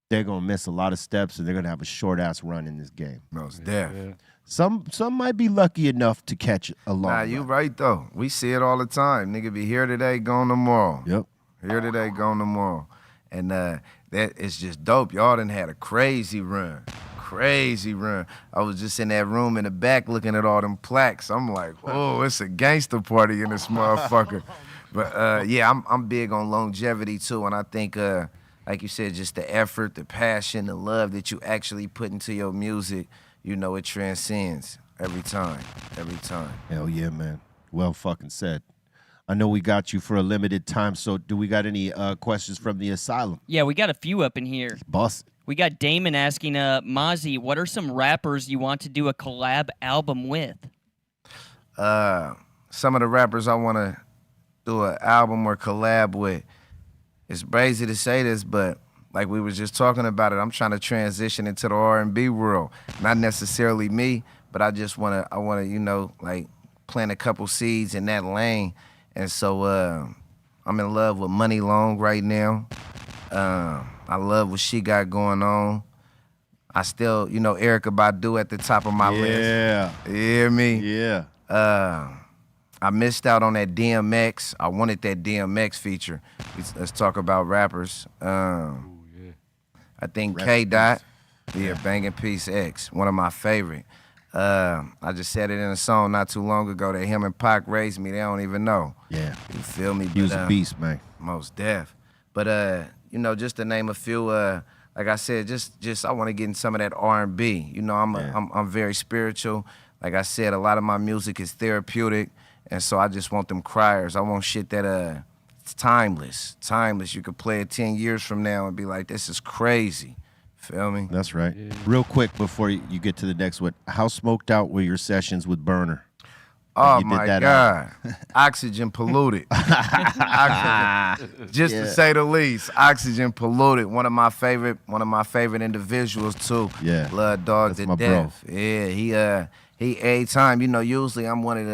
they're going to miss a lot of steps, and they're going to have a short-ass run in this game. Most deaf. Some might be lucky enough to catch a long run. You right, though. We see it all the time. Nigga be here today, gone tomorrow. Yep. Here today, gone tomorrow. And that is just dope. Y'all done had a crazy run. Crazy run. I was just in that room in the back looking at all them plaques. I'm like, oh, it's a gangster party in this motherfucker. But, yeah, I'm big on longevity, too, and I think... like you said, just the effort, the passion, the love that you actually put into your music, you know, it transcends every time. Every time. Hell yeah, man. Well fucking said. I know we got you for a limited time, so do we got any questions from the asylum? Yeah, we got a few up in here. Boss. We got Damon asking, Mozzy, what are some rappers you want to do a collab album with? Some of the rappers I want to do an album or collab with. It's crazy to say this, but like we was just talking about it, I'm trying to transition into the R&B world. Not necessarily me, but I want to, you know, like plant a couple seeds in that lane. And so I'm in love with Money Long right now. I love what she got going on. I still, you know, Erykah Badu at the top of my list. Yeah. You hear me? Yeah. I missed out on that DMX. I wanted that DMX feature. Let's talk about rappers. I think K-Dot, Bangin' Peace X, one of my favorite. I just said it in a song not too long ago that him and Pac raised me. They don't even know. Yeah. You feel me? He was a beast, man. Most deaf. But, you know, just to name a few, like I said, just I want to get in some of that R&B. You know, I'm very spiritual. Like I said, a lot of my music is therapeutic. And so I just want them criers. I want shit that it's timeless. Timeless. You could play it 10 years from now and be like, this is crazy. Feel me? That's right. Yeah. Real quick before you get to the next one, how smoked out were your sessions with Burner? Oh my God. Oxygen polluted. Just to say the least. Oxygen polluted. One of my favorite individuals too. Yeah. Love dog to death. Bro. Yeah, he every time, you know, usually I'm one of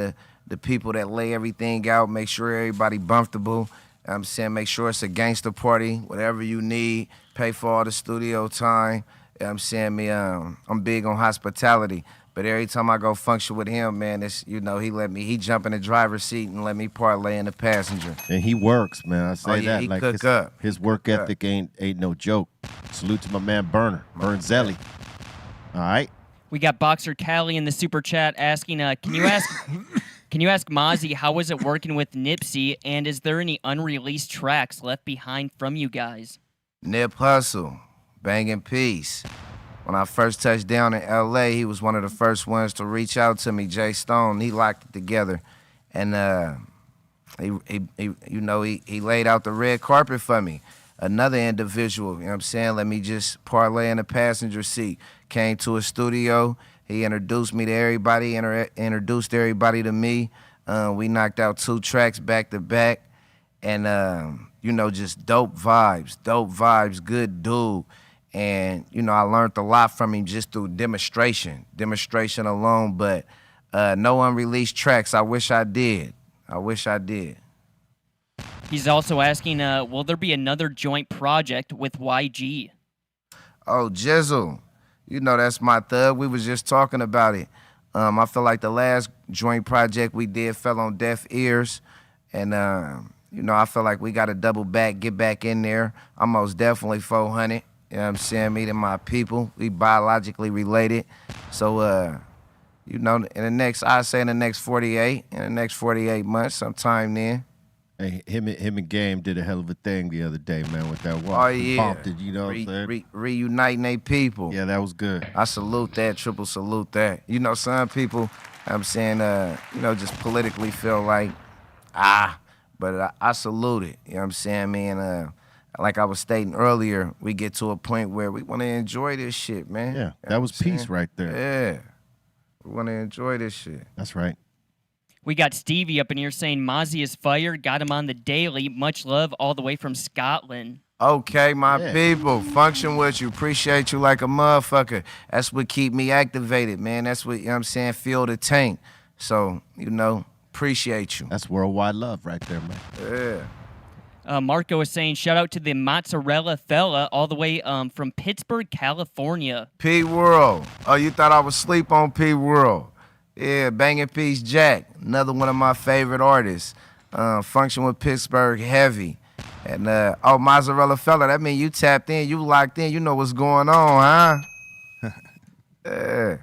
the people that lay everything out, make sure everybody comfortable. I'm saying make sure it's a gangster party, whatever you need, pay for all the studio time. I'm saying I'm big on hospitality. But every time I go function with him, man, it's, you know, he jump in the driver's seat and let me parlay in the passenger. And he works, man. I say that. He like cook up. His work ethic ain't no joke. Salute to my man Burner, Burnzelli. All right. We got Boxer Callie in the super chat asking, can you ask Mozzy how was it working with Nipsey, and is there any unreleased tracks left behind from you guys? Nip Hustle, Bangin' Peace. When I first touched down in L.A., he was one of the first ones to reach out to me, Jay Stone. He locked it together. And he laid out the red carpet for me. Another individual, you know what I'm saying, let me just parlay in the passenger seat. Came to a studio. He introduced me to everybody, introduced everybody to me. We knocked out 2 tracks back to back. And, you know, just dope vibes, good dude. And, you know, I learned a lot from him just through demonstration alone. But no unreleased tracks. I wish I did. He's also asking, will there be another joint project with YG? Oh, Jizzle. You know, that's my thug. We was just talking about it. I feel like the last joint project we did fell on deaf ears. And, you know, I feel like we got to double back, get back in there. I'm most definitely 400. You know what I'm saying? Me and my people, we biologically related. So, you know, in the next 48 months, sometime then. Hey, him and Game did a hell of a thing the other day, man, with that walk. Oh, yeah. Pumped it, you know what I'm saying? Reuniting they people. Yeah, that was good. I salute that, triple salute that. You know, some people, I'm saying, you know, just politically feel like, but I salute it. You know what I'm saying, man? Like I was stating earlier, we get to a point where we want to enjoy this shit, man. Yeah, that was peace right there. Yeah. We want to enjoy this shit. That's right. We got Stevie up in here saying Mozzy is fired. Got him on the daily. Much love all the way from Scotland. Okay, my people, function with you. Appreciate you like a motherfucker. That's what keep me activated, man. That's what, you know what I'm saying, fuel the tank. So, you know, appreciate you. That's worldwide love right there, man. Yeah. Marco is saying, shout out to the mozzarella fella all the way from Pittsburgh, California. P-World. Oh, you thought I was asleep on P-World. Yeah, Bangin' Peace Jack, another one of my favorite artists. Function with Pittsburgh heavy. And, mozzarella fella, that mean you tapped in, you locked in, you know what's going on, huh? Yeah.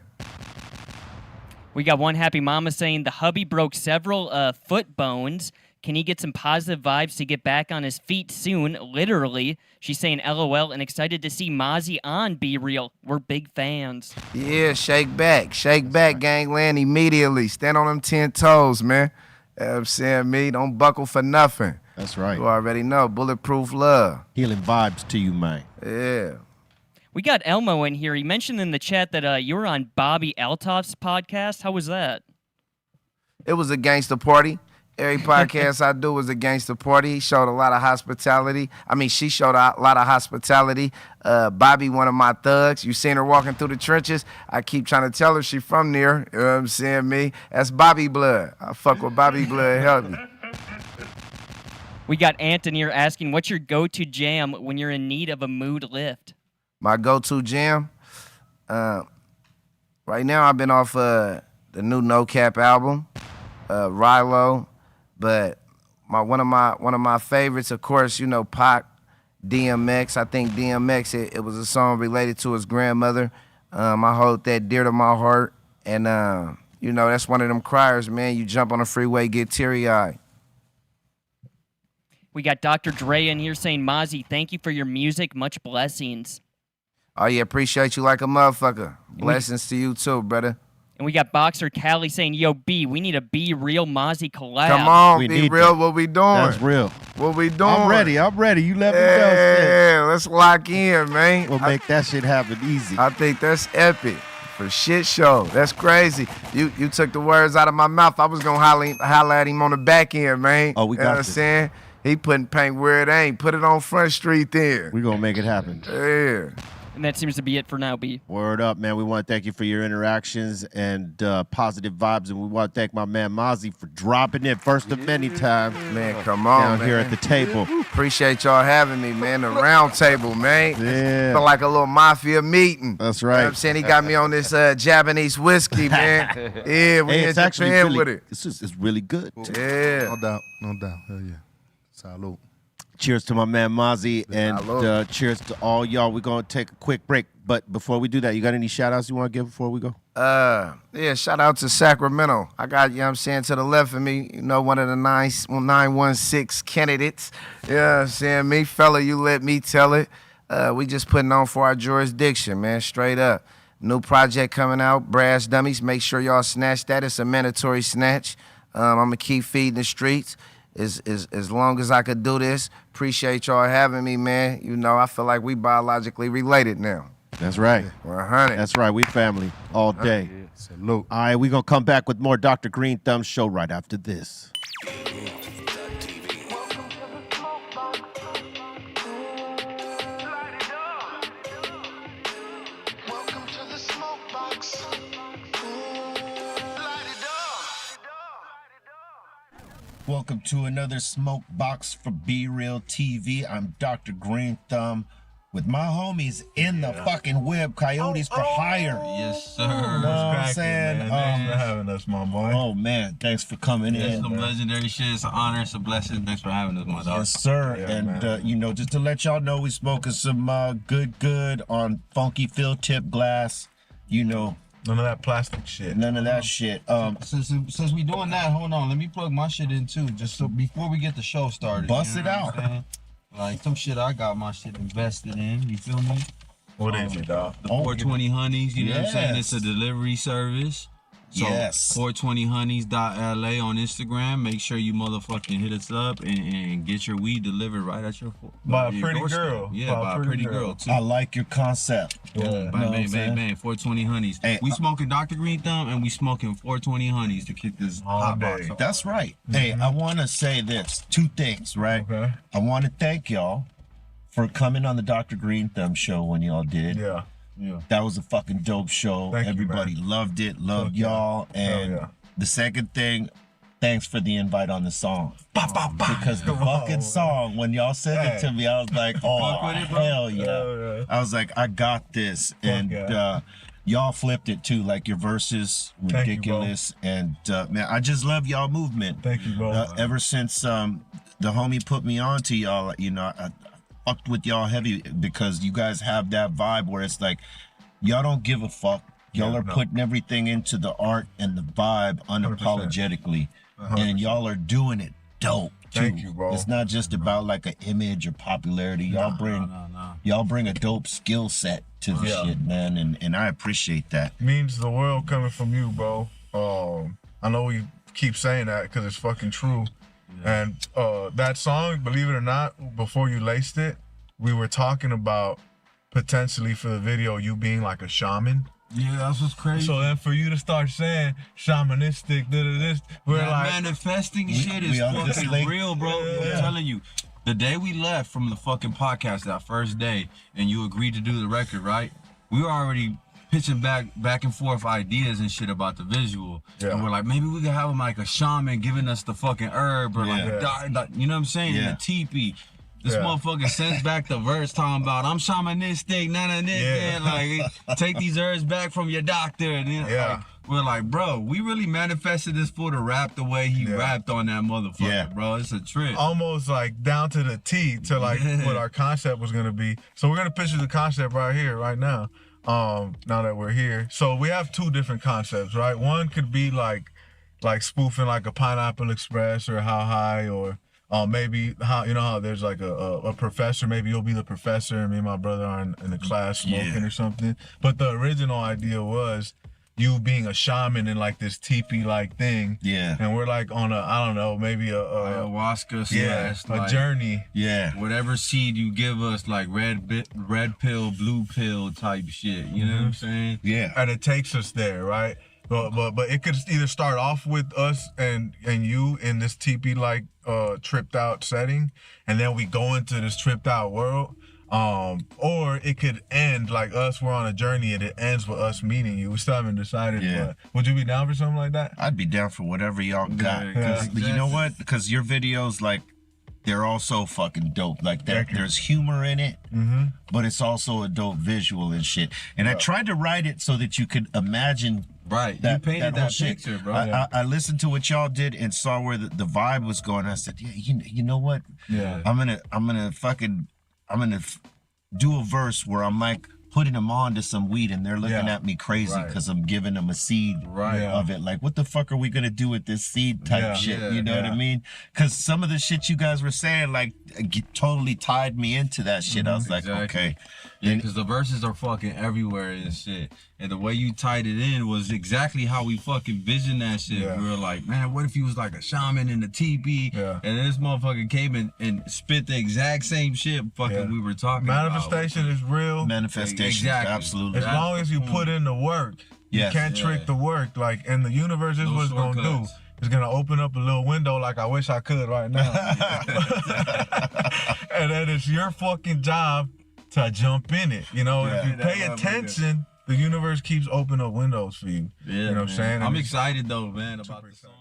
We got one happy mama saying the hubby broke several foot bones. Can he get some positive vibes to get back on his feet soon? Literally. She's saying LOL and excited to see Mozzy on Be Real. We're big fans. Yeah, shake back, gangland, immediately. Stand on them 10 toes, man. You know what I'm saying, me, don't buckle for nothing. That's right. You already know, bulletproof love. Healing vibes to you, man. Yeah. We got Elmo in here. He mentioned in the chat that you were on Bobby Altoff's podcast. How was that? It was a gangster party. Every podcast I do is a gangster party. He showed a lot of hospitality. I mean, she showed a lot of hospitality. Bobby, one of my thugs. You seen her walking through the trenches. I keep trying to tell her she from there. You know what I'm saying, me? That's Bobby blood. I fuck with Bobby blood. Help me. We got Anton here asking, what's your go-to jam when you're in need of a mood lift? My go-to jam? Right now, I've been off the new No Cap album, Rilo. But one of my favorites, of course, you know, Pac, DMX. I think DMX, it was a song related to his grandmother. I hold that dear to my heart. And, you know, that's one of them criers, man. You jump on the freeway, get teary-eyed. We got Dr. Dre in here saying, Mozzy, thank you for your music. Much blessings. Oh, yeah, appreciate you like a motherfucker. Blessings to you, too, brother. And we got Boxer Callie saying, yo, B, we need a Be Real Mozzy collab. Come on, We Be need Real, that. what we doing? That's real. What we doing? I'm ready. You let me know. Yeah, let's lock in, man. We'll make that shit happen easy. I think that's epic. For shit show. That's crazy. You took the words out of my mouth. I was going to holler at him on the back end, man. Oh, we got You know what I'm this. saying? He putting paint where it ain't. Put it on Front Street there. We're going to make it happen. Yeah. And that seems to be it for now, B. Word up, man. We want to thank you for your interactions and positive vibes. And we want to thank my man Mozzy for dropping it first of many times. Man, come on, Down man. here at the table. Appreciate y'all having me, man. The round table, man. Yeah. Feel like a little mafia meeting. That's You know right. what I'm saying? He got me on this Japanese whiskey, man. Yeah, we Hey, in it's actually Japan really, with it. it's really good. Yeah. No doubt. Hell yeah. Salute. Cheers to my man Mozzy, and Salud. cheers to all y'all. We're going to take a quick break. But before we do that, you got any shout-outs you want to give before we go? Yeah, shout out to Sacramento. I got, you know what I'm saying, to the left of me, you know, one of the 916 candidates. You know what I'm saying? Me, fella, you let me tell it. We just putting on for our jurisdiction, man, straight up. New project coming out, Brass Dummies. Make sure y'all snatch that. It's a mandatory snatch. I'm going to keep feeding the streets as long as I could do this. Appreciate y'all having me, man. You know, I feel like we biologically related now. That's right. 100. That's right. We family all day. Salute. All right, we're going to come back with more Dr. Greenthumb show right after this. Welcome to another Smoke Box for Be Real TV. I'm Dr. Greenthumb with my homies in the fucking web, Coyotes for Hire. Yes, sir. You know what I'm Cracking, saying? man. Thanks for having us, my boy. Oh, man. Thanks for coming It's in. some legendary shit. It's an honor. It's a blessing. Thanks for having us, my dog. Yes, sir. Yeah, and, you know, just to let y'all know, we smoking some good on funky fill tip glass. You know, None of that plastic shit. none of that shit. Since we doing that, hold on, let me plug my shit in too, just so before we get the show started. Bust you it know out. what I'm saying? Like some shit I got my shit invested in, you feel me? What is it, dog? The 420 honeys, you know what I'm saying? It's a delivery service. So Yes. 420honeys.la on Instagram. Make sure you motherfucking hit us up and get your weed delivered right at your By a your pretty doorstep. girl. Yeah, by a pretty girl too. I like your concept. Boom, bang, bang, bang. 420 honeys. Hey, we smoking Dr. Greenthumb and we smoking 420 honeys to kick this hot box off. That's right. Hey, I want to say this. 2 things, right? Okay. I want to thank y'all for coming on the Dr. Greenthumb show when y'all did. Yeah. That was a fucking dope show. Thank you, Everybody loved it, loved y'all. And the second thing, thanks for the invite on the song. Because the fucking song, when y'all sent it to me, I was like, oh, hell yeah. I was like, I got this. And y'all flipped it too. Like your verses, ridiculous. And man, I just love y'all movement. Thank you, bro. Ever since the homie put me on to y'all, you know, I fucked with y'all heavy because you guys have that vibe where it's like, y'all don't give a fuck. Y'all are putting everything into the art and the vibe unapologetically. And y'all are doing it dope too. Thank you, bro. It's not just about like an image or popularity. Y'all bring a dope skill set to the shit, man. And I appreciate that. Means the world coming from you, bro. I know we keep saying that because it's fucking true. And that song, believe it or not, before you laced it, we were talking about potentially for the video you being like a shaman. Yeah, that's what's crazy. So then for you to start saying shamanistic, we're like manifesting shit is fucking real, bro. I'm telling you. The day we left from the fucking podcast, that first day, and you agreed to do the record, right? We were already pitching back and forth ideas and shit about the visual. And we're like, maybe we could have him like a shaman giving us the fucking herb or like you know what I'm saying? In the teepee. This motherfucker sends back the verse talking about I'm shamanistic, like take these herbs back from your doctor. And then like, we're like, bro, we really manifested this for the rap the way he rapped on that motherfucker, bro. It's a trip. Almost like down to the T to like what our concept was gonna be. So we're gonna picture the concept right here, right now. Now that we're here. So we have 2 different concepts, right? One could be like spoofing like a Pineapple Express or How High, or maybe how, you know how there's like a professor, maybe you'll be the professor and me and my brother are in the class smoking or something. But the original idea was you being a shaman in like this teepee like thing. And we're like on a, I don't know, maybe a ayahuasca slash a journey. Whatever seed you give us, like red pill, blue pill type shit. You know what I'm saying? And it takes us there, right? But it could either start off with us and you in this teepee like tripped out setting, and then we go into this tripped out world. Or it could end like us, we're on a journey and it ends with us meeting you. We still haven't decided. But would you be down for something like that? I'd be down for whatever y'all got. You know what? Because your videos, like, they're all so fucking dope. Like there's humor in it, but it's also a dope visual and shit. And I tried to write it so that you could imagine. Right, you painted that picture, bro. I listened to what y'all did and saw where the vibe was going. I said, you know what? I'm gonna do a verse where I'm like putting them on to some weed and they're looking at me crazy because I'm giving them a seed of it. Like, what the fuck are we gonna do with this seed type shit? You know what I mean? Because some of the shit you guys were saying, like, totally tied me into that shit. I was like, okay. Yeah, because the verses are fucking everywhere and shit. And the way you tied it in was exactly how we fucking visioned that shit. We were like, man, what if he was like a shaman in the teepee? And this motherfucker came and spit the exact same shit fucking we were talking Manifestation about. is real. Manifestation, absolutely. As long as you put in the work, you can't trick the work. Like, and the universe is what it's gonna do. It's gonna open up a little window like I wish I could right now. And then it's your fucking job to jump in it. You know, if you pay attention, the universe keeps opening up windows for you. You know what I'm saying? I'm excited though, man, about the song.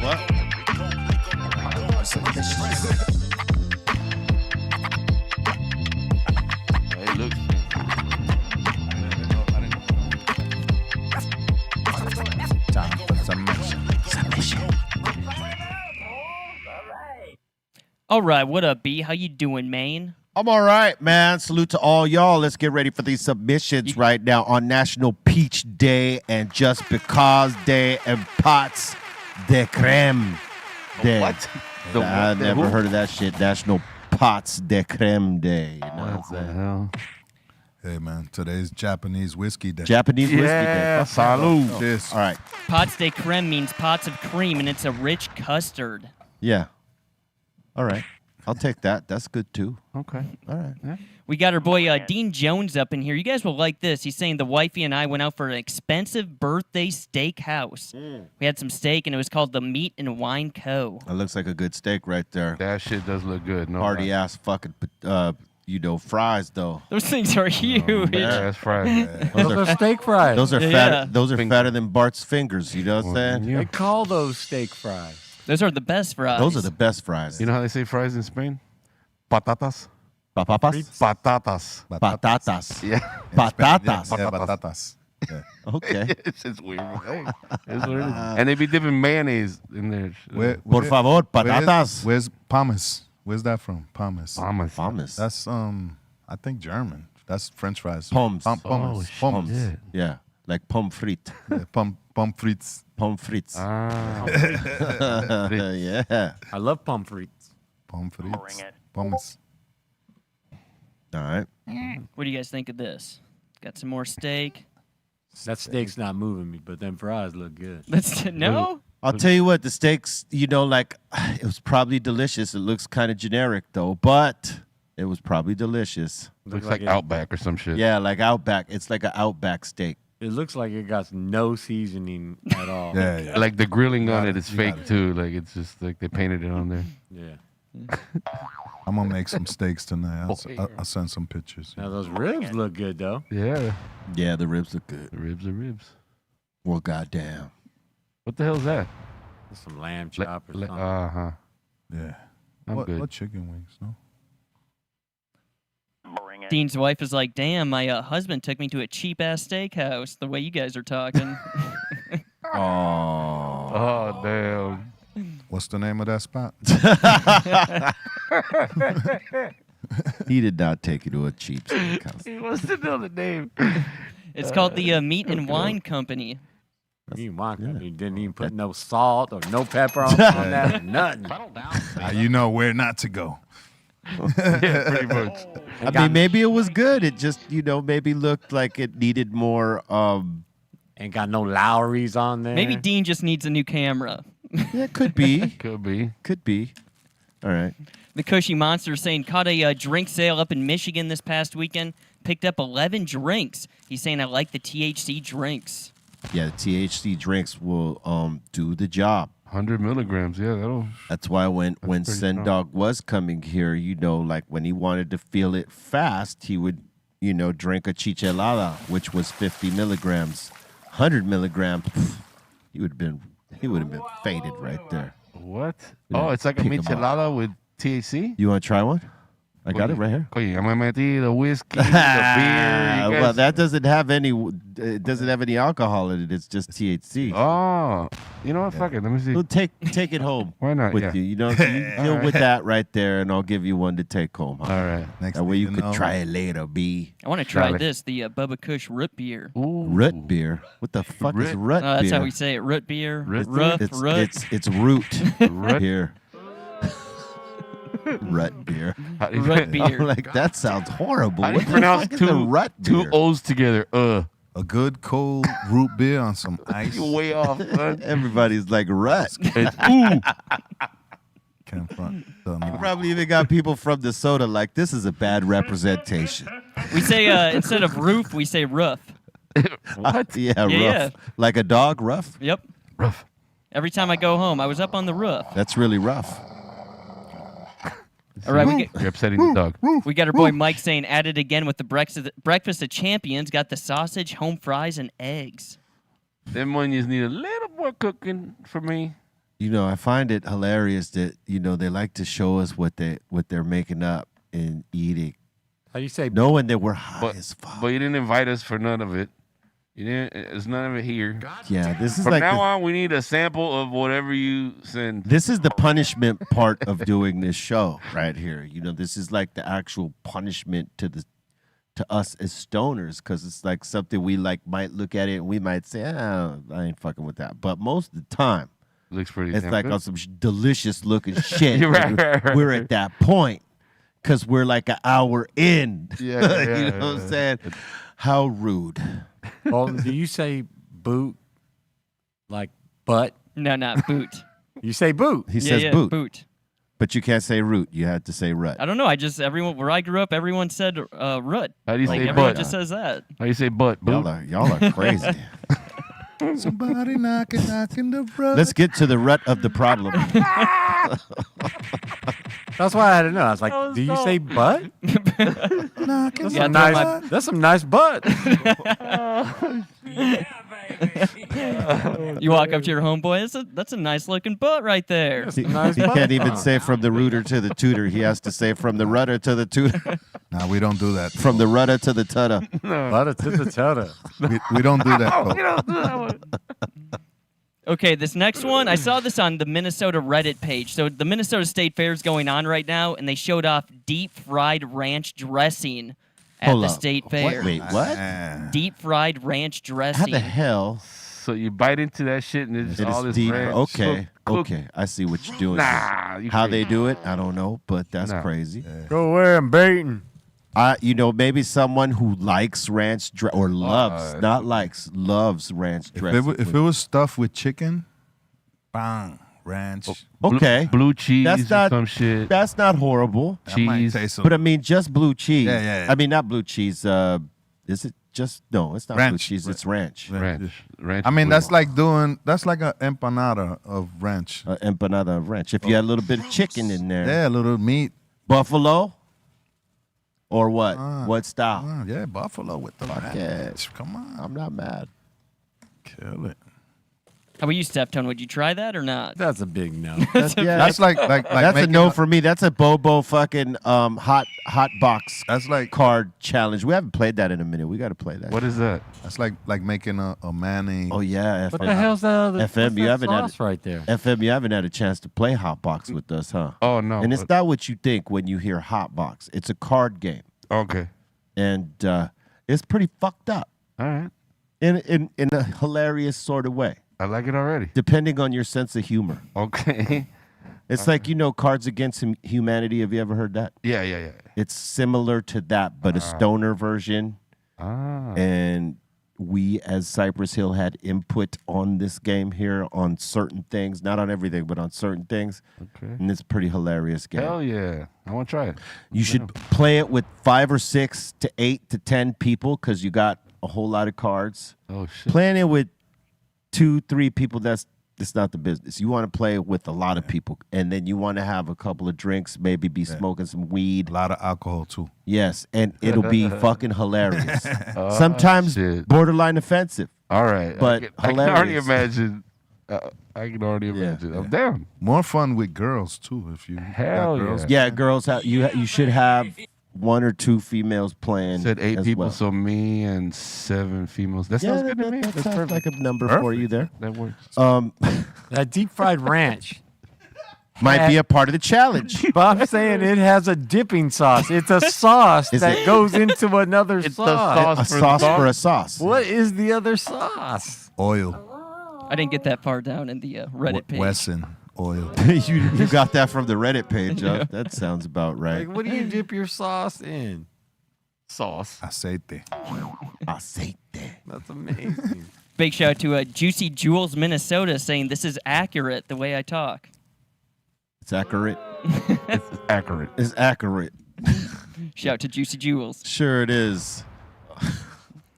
What? Hey, look. Time for submission. All right, what up, B? How you doing, man? I'm all right, man. Salute to all y'all. Let's get ready for these submissions right now on National Peach Day and Just Because Day and Pots de Creme Day. What? I never heard of that shit. National Pots de Creme Day. You know what I'm What the saying? hell? Hey, man, today's Japanese whiskey day. Japanese whiskey day. Yeah, salud. Cheers. All right. Pots de creme means pots of cream, and it's a rich custard. Yeah. All right. I'll take that. That's good, too. Okay. All right. Yeah. We got our boy Dean Jones up in here. You guys will like this. He's saying the wifey and I went out for an expensive birthday steakhouse. We had some steak, and it was called the Meat and Wine Co. That looks like a good steak right there. That shit does look good. No Party lie. ass fucking, fries, though. Those things are huge. Yeah, that's fried. Those are steak fries. Those are Yeah. fatter. Those are fatter than Bart's fingers. You know what I'm saying? Yeah. They call those steak fries. Those are the best fries. Those are the best fries. You know how they say fries in Spain? Patatas. Papapas? Patatas. Patatas. Yeah. Patatas. Yeah, batatas. Yeah. Okay. It's weird. Hey, it's what it is. And they be dipping mayonnaise in there. Por favor, patatas. Where's Pommes? Where's that from? Pommes. Pommes. That's I think German. That's French fries. Pommes. Pommes. Oh, Pommes. shit. Yeah. Like pommes frites. Yeah, pommes frites. Pommes frites. Ah. Yeah. I love pommes frites. Pommes frites. Pommes. All right. What do you guys think of this? Got some more steak. That steak's not moving me, but them fries look good. No? I'll tell you what, the steaks, it was probably delicious. It looks kind of generic, though, but it was probably delicious. Looks like Outback or some shit. Yeah, like Outback. It's like an Outback steak. It looks like it got no seasoning at all. Yeah. Like the grilling on it is You got fake it. too. Like it's just like they painted it on there. Yeah. I'm gonna make some steaks tonight. I'll send some pictures. Now those ribs look good though. Yeah. Yeah, the ribs look good. The ribs are ribs. Well, goddamn. What the hell is that? Some lamb chop or something. Uh-huh. Yeah. I'm good. What chicken wings? No. Dean's wife is like, damn, my husband took me to a cheap-ass steakhouse, the way you guys are talking. Oh damn. What's the name of that spot? He did not take you to a cheap steakhouse. He wants to know the name. It's called the Meat and Wine Company. You didn't even put no salt or no pepper on that or nothing. Now you know where not to go. Yeah, pretty much. I mean, maybe it was good. It just, maybe looked like it needed more. Ain't got no Lowry's on there. Maybe Dean just needs a new camera. Yeah, could be. Could be. Could be. All right. The Cushy Monster saying, caught a drink sale up in Michigan this past weekend. Picked up 11 drinks. He's saying, I like the THC drinks. Yeah, the THC drinks will do the job. 100 milligrams. Yeah, that'll. That's why when pretty strong. Sendog was coming here, like when he wanted to feel it fast, he would, drink a chichelada, which was 50 milligrams. 100 milligrams, he would have been faded right there. What? Yeah, Oh, it's like a pick 'em up. michelada with THC? You want to try one? I got it right here. Oye, ya me metí the whiskey, the beer. you Well, guys- that doesn't have any. It doesn't have any alcohol in it. It's just THC. Oh, you know what? Fuck it. Let me see. Well, take it home. Why not? With Yeah. you? You deal with that right there, and I'll give you one to take home. Huh? All right. Next That way thing you could know, try it later, B. I want to try Dale. this, the Bubba Kush root beer. Ooh. Root beer. What the fuck is root That's beer? how we say it. Root beer. Root Root. It's Root. it's root Root? beer. Rut beer. How do you, Root beer. I'm like, that sounds horrible. how do What you the pronounce fuck is a rut two beer? O's together? a good cold root beer on some ice. You way off, son. Everybody's like rut. It's ooh. Can't front. Don't You know. probably even got people from DeSoto like, this is a bad representation. We say, instead of roof, we say roof. What? Yeah, rough. yeah. Like a dog, rough? Yep. Rough. Every time I go home, I was up on the roof. That's really rough. All right, You're upsetting the dog. we got our boy Mike saying, at it again with the breakfast of champions. Got the sausage, home fries, and eggs. Them onions need a little more cooking for me. I find it hilarious that, they like to show us what they're making up and eating, How you say? knowing that we're high But, as fuck. but you didn't invite us for none of it. You didn't. There's none of it here. Yeah, this is From like now on, we need a sample of whatever you send. this is the punishment part of doing this show right here. You know, this is like the actual punishment to us as stoners, because it's like something we like might look at it and we might say, I ain't fucking with that. But most of the time, Looks pretty. it's damn like good. on some delicious looking shit. You're right, right. We're at that point because we're like an hour in. Yeah, You know what I'm saying? How rude. Well, do you say boot like butt? No, not boot. You say boot. He says boot. Boot. But you can't say root. You had to say rut. I don't know. Everyone where I grew up, everyone said rut. How do you Like say everyone butt? just says that. How you say butt? Boot. Y'all are crazy. Somebody knocking the front. Let's get to the rut of the problem. That's why I had to know. I was like, do you say butt? knocking That's Yeah, some throw nice. That's some nice butt. You walk up to your homeboy. That's a nice looking butt right there. He, Nice he butt. can't even say from the rooter to the tutor. He has to say from the rudder to the tutor. Nah, we don't do that. From the rudder to the tutter. Butter to the tutter. We don't do that. Okay, this next one, I saw this on the Minnesota Reddit page. So the Minnesota State Fair is going on right now, and they showed off deep fried ranch dressing at Hold the up. State Fair. Wait, what? Deep fried ranch How dressing. the hell? So you bite into that shit and it's It all is this deep. ranch. Okay, Cook- okay. I see what you're doing. Nah, you How crazy. they do it, I don't know, but that's Nah. crazy. Go where I'm baiting. Maybe someone who likes ranch or loves, not likes, loves ranch dressing. If it was stuffed with chicken, bang, ranch. Okay, Blue cheese That's or not- some shit. that's not horrible. That might cheese. taste But I mean, just blue cheese. Yeah. I mean, not blue cheese. Is it just no? It's not blue Ranch. cheese. It's ranch. ranch. Ranch. I mean, blue. that's like an empanada of ranch. Empanada of ranch. If you had a little bit of chicken in there, Yeah, a little meat. buffalo, or what? What style? Yeah, buffalo with the ranch. yeah. Come on, I'm not mad. kill it. How about you, Steftone? Would you try that or not? That's a big no. Yeah, That's like that's a making no for me. That's a Bobo fucking hot box That's like card challenge. We haven't played that in a minute. We got to play that. What is that? that's like making a mayonnaise. Oh yeah, What the hell's that other FM, what's you that haven't had sauce right there? FM, you haven't had a chance to play hot box with us, huh? Oh no. And it's not what you think when you hear hot box. It's a card game, Okay. and it's pretty fucked up All right. in a hilarious sort of way, I like it already. depending on your sense of humor. Okay. It's like, Cards Against Humanity. Have you ever heard that? Yeah. It's similar to that, but a stoner version. Ah. And we, as Cypress Hill, had input on this game here on certain things, not on everything, but on certain things. Okay. And it's a pretty hilarious game. Hell yeah. I want to try it. You should play it with 5 or 6 to 8 to 10 people because you got a whole lot of cards. Oh shit. Playing it with 2, 3 people, that's not the business. You want to play with a lot of people, and then you want to have a couple of drinks, maybe be smoking some weed. A lot of alcohol too. Yes, and it'll be fucking hilarious. Sometimes shit. borderline offensive. All right. But I can already hilarious. imagine. I can already imagine. I'm down. More fun with girls too. If you Hell got girls. Yeah, girls, you should have 1 or 2 females playing. Said 8 as people, well. so me and 7 females. That Yeah, sounds good to me. that That's sounds perfect. like a number for you there. That works. That deep fried ranch. Might be a part of the challenge. But I'm saying it has a dipping sauce. It's a sauce Is that it? goes into another It's the sauce. A for the sauce sauce? for a sauce. What is the other sauce? Oil. I didn't get that far down in the Reddit page. Wesson oil. you got that from the Reddit page, huh? That sounds about right. Like, what do you dip your sauce in? Sauce. Aceite. Aceite. That's amazing. Big shout out to Juicy Jules, Minnesota, saying this is accurate the way I talk. It's accurate. It's accurate. It's accurate. Shout out to Juicy Jules. Sure it is.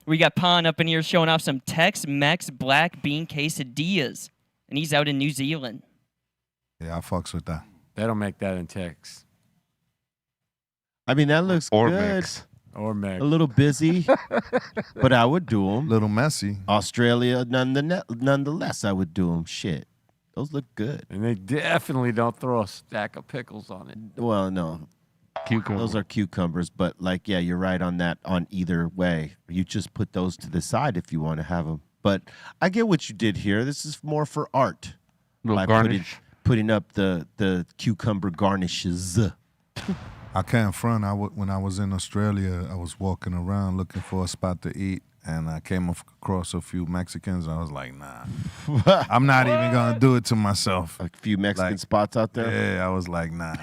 We got Pon up in here showing off some Tex-Mex black bean quesadillas, and he's out in New Zealand. Yeah, I fucks with that. They don't make that in Tex I mean, that looks Or good. mix. or Mex. A little busy, but I would do them. Little messy. Australia, nonetheless, I would do them. Shit. Those look good. And they definitely don't throw a stack of pickles on it. Well, no. Cucumber. Those are cucumbers, but like, yeah, you're right on that. On either way, you just put those to the side if you want to have them. But I get what you did here. This is more for art. Little garnish. Putting up the cucumber garnishes. I can't front. When I was in Australia, I was walking around looking for a spot to eat, and I came across a few Mexicans. I was like, nah, I'm not even gonna do it to myself. A few Mexican spots out there. Yeah, I was like, nah.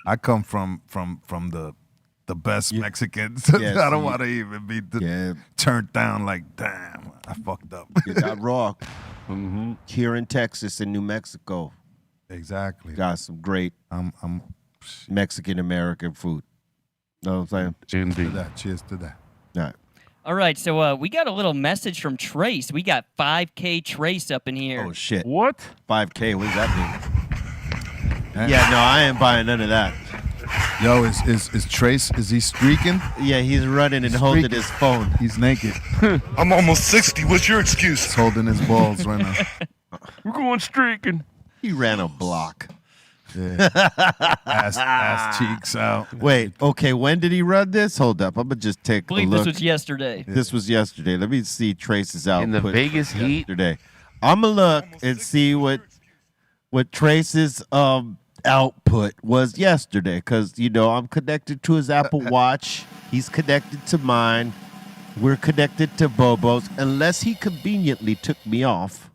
I come from the best Mexicans. Yeah, I don't want to even be turned down. Like, damn, I fucked up. You got raw. Here in Texas and New Mexico. Exactly. Got some great Mexican American food. Know what I'm saying? Cheers to that. All right. All right, so we got a little message from Trace. We got 5K Trace up in here. Oh, shit. What? 5K, what does that mean? Yeah, no, I ain't buying none of that. Yo, is Trace, is he streaking? Yeah, he's running and holding his phone. He's naked. I'm almost 60. What's your excuse? He's holding his balls right now. We're going streaking. He ran a block. Yeah. ass cheeks out. Wait, okay, when did he run this? Hold up, I'm going to just take I believe a look. this was yesterday. This was yesterday. Let me see Trace's output. In the Vegas heat? Yesterday. I'm going to look and see what Trace's output was yesterday, because, you know, I'm connected to his Apple Watch. He's connected to mine. We're connected to Bobo's, unless he conveniently took me off.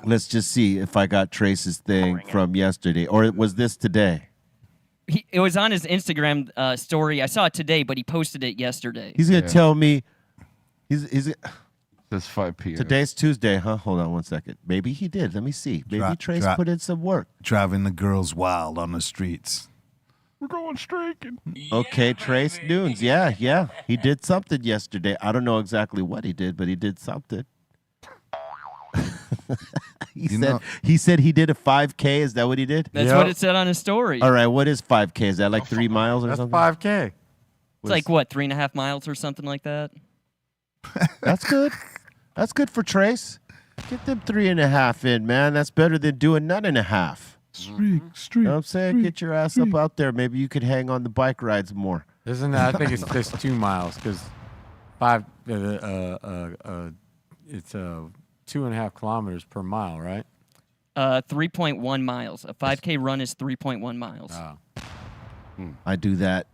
Let's just see if I got Trace's thing from yesterday, or was this today? It was on his Instagram story. I saw it today, but he posted it yesterday. He's gonna tell me. He's. That's 5 p.m. Today's Tuesday, huh? Hold on one second. Maybe he did. Let me see. Maybe Trace put in some work. Driving the girls wild on the streets. We're going streaking. Okay, Trace Dunes. Yeah. He did something yesterday. I don't know exactly what he did, but he did something. He said he did a 5K. Is that what he did? That's what it said on his story. All right, what is 5K? Is that like 3 miles or something? That's 5K. It's like, what, 3.5 miles or something like that? That's good. That's good for Trace. Get them 3.5 in, man. That's better than doing none and a half. Streak. You know what I'm saying? Get your ass up out there. Maybe you could hang on the bike rides more. Isn't that? I think it's just 2 miles because it's 2.5 kilometers per mile, right? 3.1 miles. A 5K run is 3.1 miles. Oh. I do that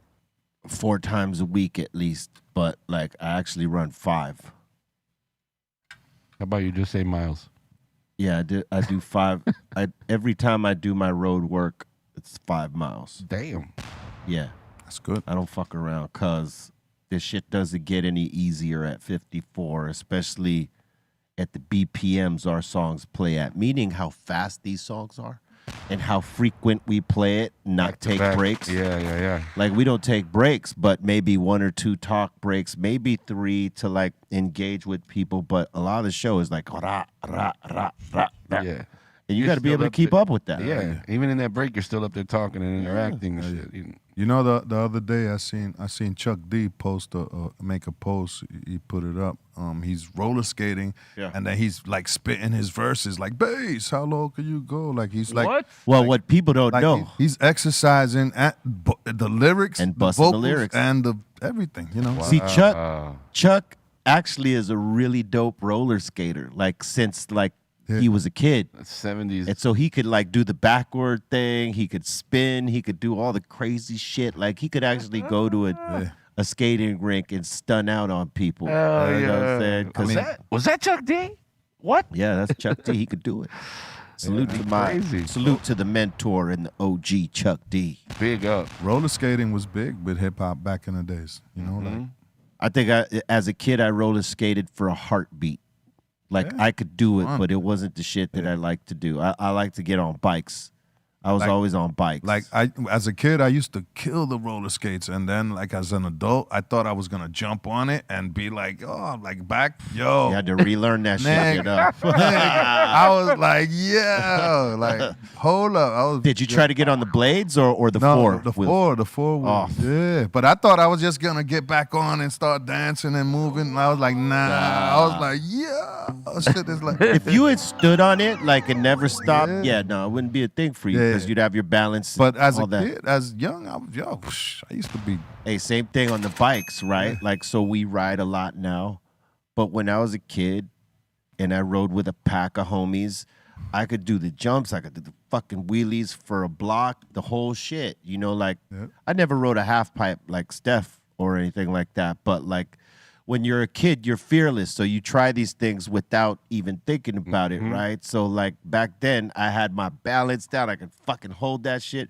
4 times a week at least, but like I actually run 5. How about you just say miles? Yeah, I do 5. Every time I do my road work, it's 5 miles. Damn. Yeah. That's good. I don't fuck around because this shit doesn't get any easier at 54, especially at the BPMs our songs play at, meaning how fast these songs are and how frequent we play it, not take breaks. Yeah. Like, we don't take breaks, but maybe 1 or 2 talk breaks, maybe 3 to, like, engage with people. But a lot of the show is like, rah, rah, rah, rah, rah. Yeah. And you got to be able to keep up with that. Yeah. Even in that break, you're still up there talking and interacting and shit. You know, the other day I seen Chuck D make a post. He put it up. He's roller skating, and then he's like spitting his verses like, bass, how low can you go? Like he's like, what? Well, what people don't know, he's exercising at the lyrics and the busting vocals, the lyrics and the everything. You know, See, Chuck actually is a really dope roller skater. Like since like he was a kid. 70s. And so he could like do the backward thing. He could spin. He could do all the crazy shit. Like he could actually go to a skating rink and stun out on people. You know what I'm saying? Was that Chuck D? What? Yeah, that's Chuck D. He could do it. Salute to the mentor and the OG Chuck D. Big up. Roller skating was big with hip hop back in the days. You know, like I think as a kid I roller skated for a heartbeat. Like I could do it, but it wasn't the shit that I like to do. I like to get on bikes. I was always on bikes. Like as a kid, I used to kill the roller skates, and then like as an adult, I thought I was gonna jump on it and be like, oh, like back, yo. You had to relearn that shit. You know? I was like, yeah, like hold up. Did you try to get on the blades or the four? The four wheel. Yeah, but I thought I was just gonna get back on and start dancing and moving. And I was like, nah. I was like, yeah. Shit is like if you had stood on it like and never stopped, no, it wouldn't be a thing for you. because you'd have your balance. But as all a that. kid, as young, I used to be. Hey, same thing on the bikes, right? Like, so we ride a lot now. But when I was a kid and I rode with a pack of homies, I could do the jumps. I could do the fucking wheelies for a block, the whole shit. You know, like, I never rode a half pipe like Steph or anything like that. But, like, when you're a kid, you're fearless. So you try these things without even thinking about it, right? So, like, back then, I had my balance down. I could fucking hold that shit.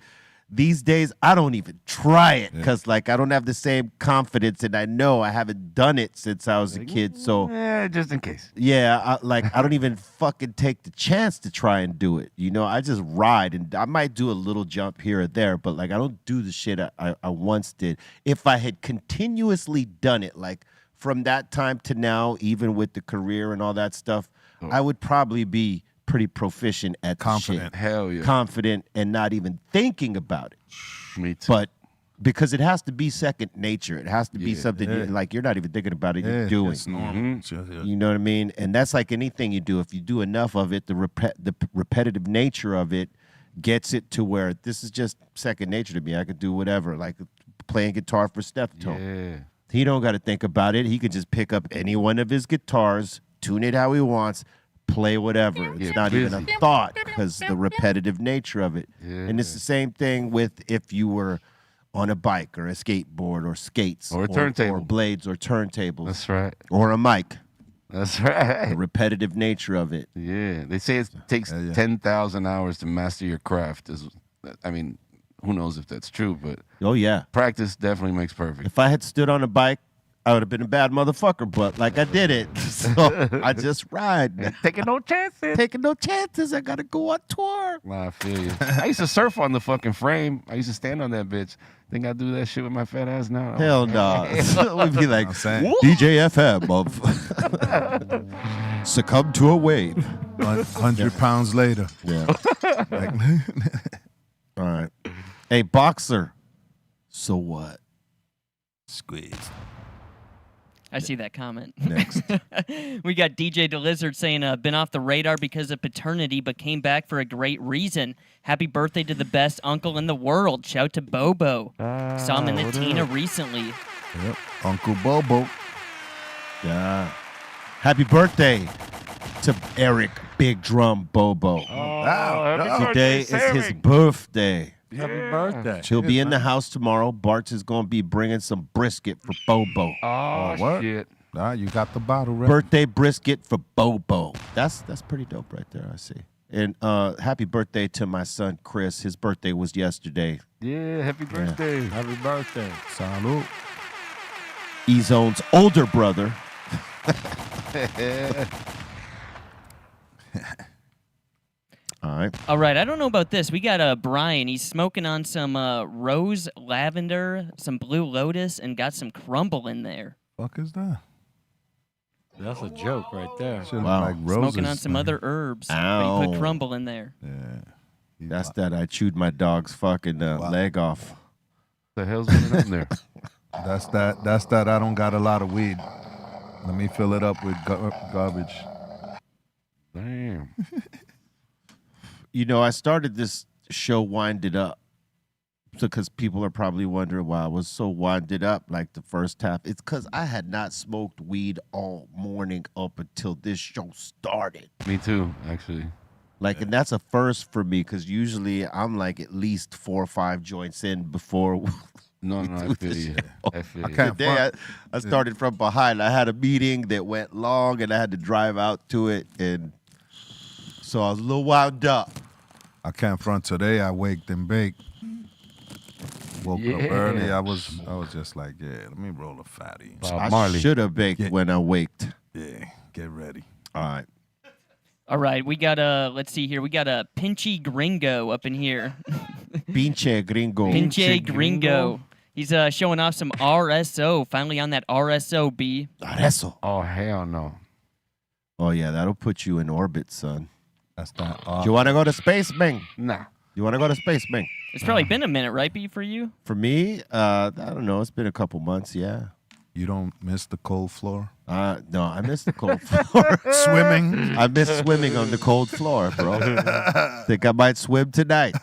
These days, I don't even try it because, like, I don't have the same confidence, and I know I haven't done it since I was a kid. So, just in case. Yeah, I don't even fucking take the chance to try and do it. You know, I just ride, and I might do a little jump here or there, but, like, I don't do the shit I once did. If I had continuously done it, like, from that time to now, even with the career and all that stuff, I would probably be pretty proficient at confident. The shit. Hell yeah. Confident and not even thinking about it. Me too. But because it has to be second nature. It has to be something you're not even thinking about it, you're doing. You know what I mean? And that's like anything you do. If you do enough of it, the repetitive nature of it gets it to where this is just second nature to me. I could do whatever, like playing guitar for Steph Tone. Yeah. He don't got to think about it. He could just pick up any one of his guitars, tune it how he wants, play whatever. It's not even a thought because the repetitive nature of it. Yeah. And it's the same thing with if you were on a bike or a skateboard or skates or a turntable, or blades or turntables. That's right. Or a mic. That's right. The repetitive nature of it. Yeah. They say it takes 10,000 hours to master your craft. I mean, who knows if that's true, but practice definitely makes perfect. If I had stood on a bike, I would have been a bad motherfucker, but like I did it. So I just ride. Taking no chances. Taking no chances. I got to go on tour. Nah, I feel you. I used to surf on the fucking frame. I used to stand on that bitch. Think I do that shit with my fat ass now? Hell no. We'd be like, DJ FM of Succumb to a Wave. 100 pounds later. Yeah. All right. Hey, boxer. So what? Squeeze. I see that comment. Next. We got DJ DeLizard saying, been off the radar because of paternity, but came back for a great reason. Happy birthday to the best uncle in the world. Shout to Bobo. Saw him in the Tina recently. Yep. Uncle Bobo. Yeah. Happy birthday to Eric Big Drum Bobo. Today is his birthday. Happy birthday. He'll be in the house tomorrow. Bart is going to be bringing some brisket for Bobo. What? Shit. You got the bottle ready. Birthday brisket for Bobo. That's pretty dope right there, I see. And happy birthday to my son, Chris. His birthday was yesterday. Yeah, happy birthday. Happy birthday. Salud. E-Zone's older brother. All right. I don't know about this. We got Brian. He's smoking on some rose lavender, some blue lotus, and got some crumble in there. Fuck is that? That's a joke right there. Shit look like roses. Smoking on some other herbs. Ow. But he put crumble in there. Yeah. That's that I chewed my dog's fucking leg off. The hell's going on there? That's that I don't got a lot of weed. Let me fill it up with garbage. Damn. You know, I started this show Winded Up because people are probably wondering why I was so winded up like the first half. It's because I had not smoked weed all morning up until this show started. Me too, actually. Like, and that's a first for me because usually I'm like at least 4 or 5 joints in before. No, I feel you. I feel you. Today I started from behind. I had a meeting that went long and I had to drive out to it. And so I was a little wound up. I can't front today. I waked and baked. Woke up early. I was just like, let me roll a fatty. I should have baked when I waked. Yeah, get ready. All right, we got let's see here. We got a Pinchy Gringo up in here. Pinche Gringo. Pinche Gringo. He's showing off some RSO. Finally on that RSO, B. RSO. Oh, hell no. Oh, yeah, that'll put you in orbit, son. That's that. Do you want to go to space, Ming? Nah. You want to go to space, Ming? It's probably been a minute, right, B, for you? For me, I don't know. It's been a couple months, yeah. You don't miss the cold floor? No, I miss the cold floor. Swimming? I miss swimming on the cold floor, bro. Think I might swim tonight.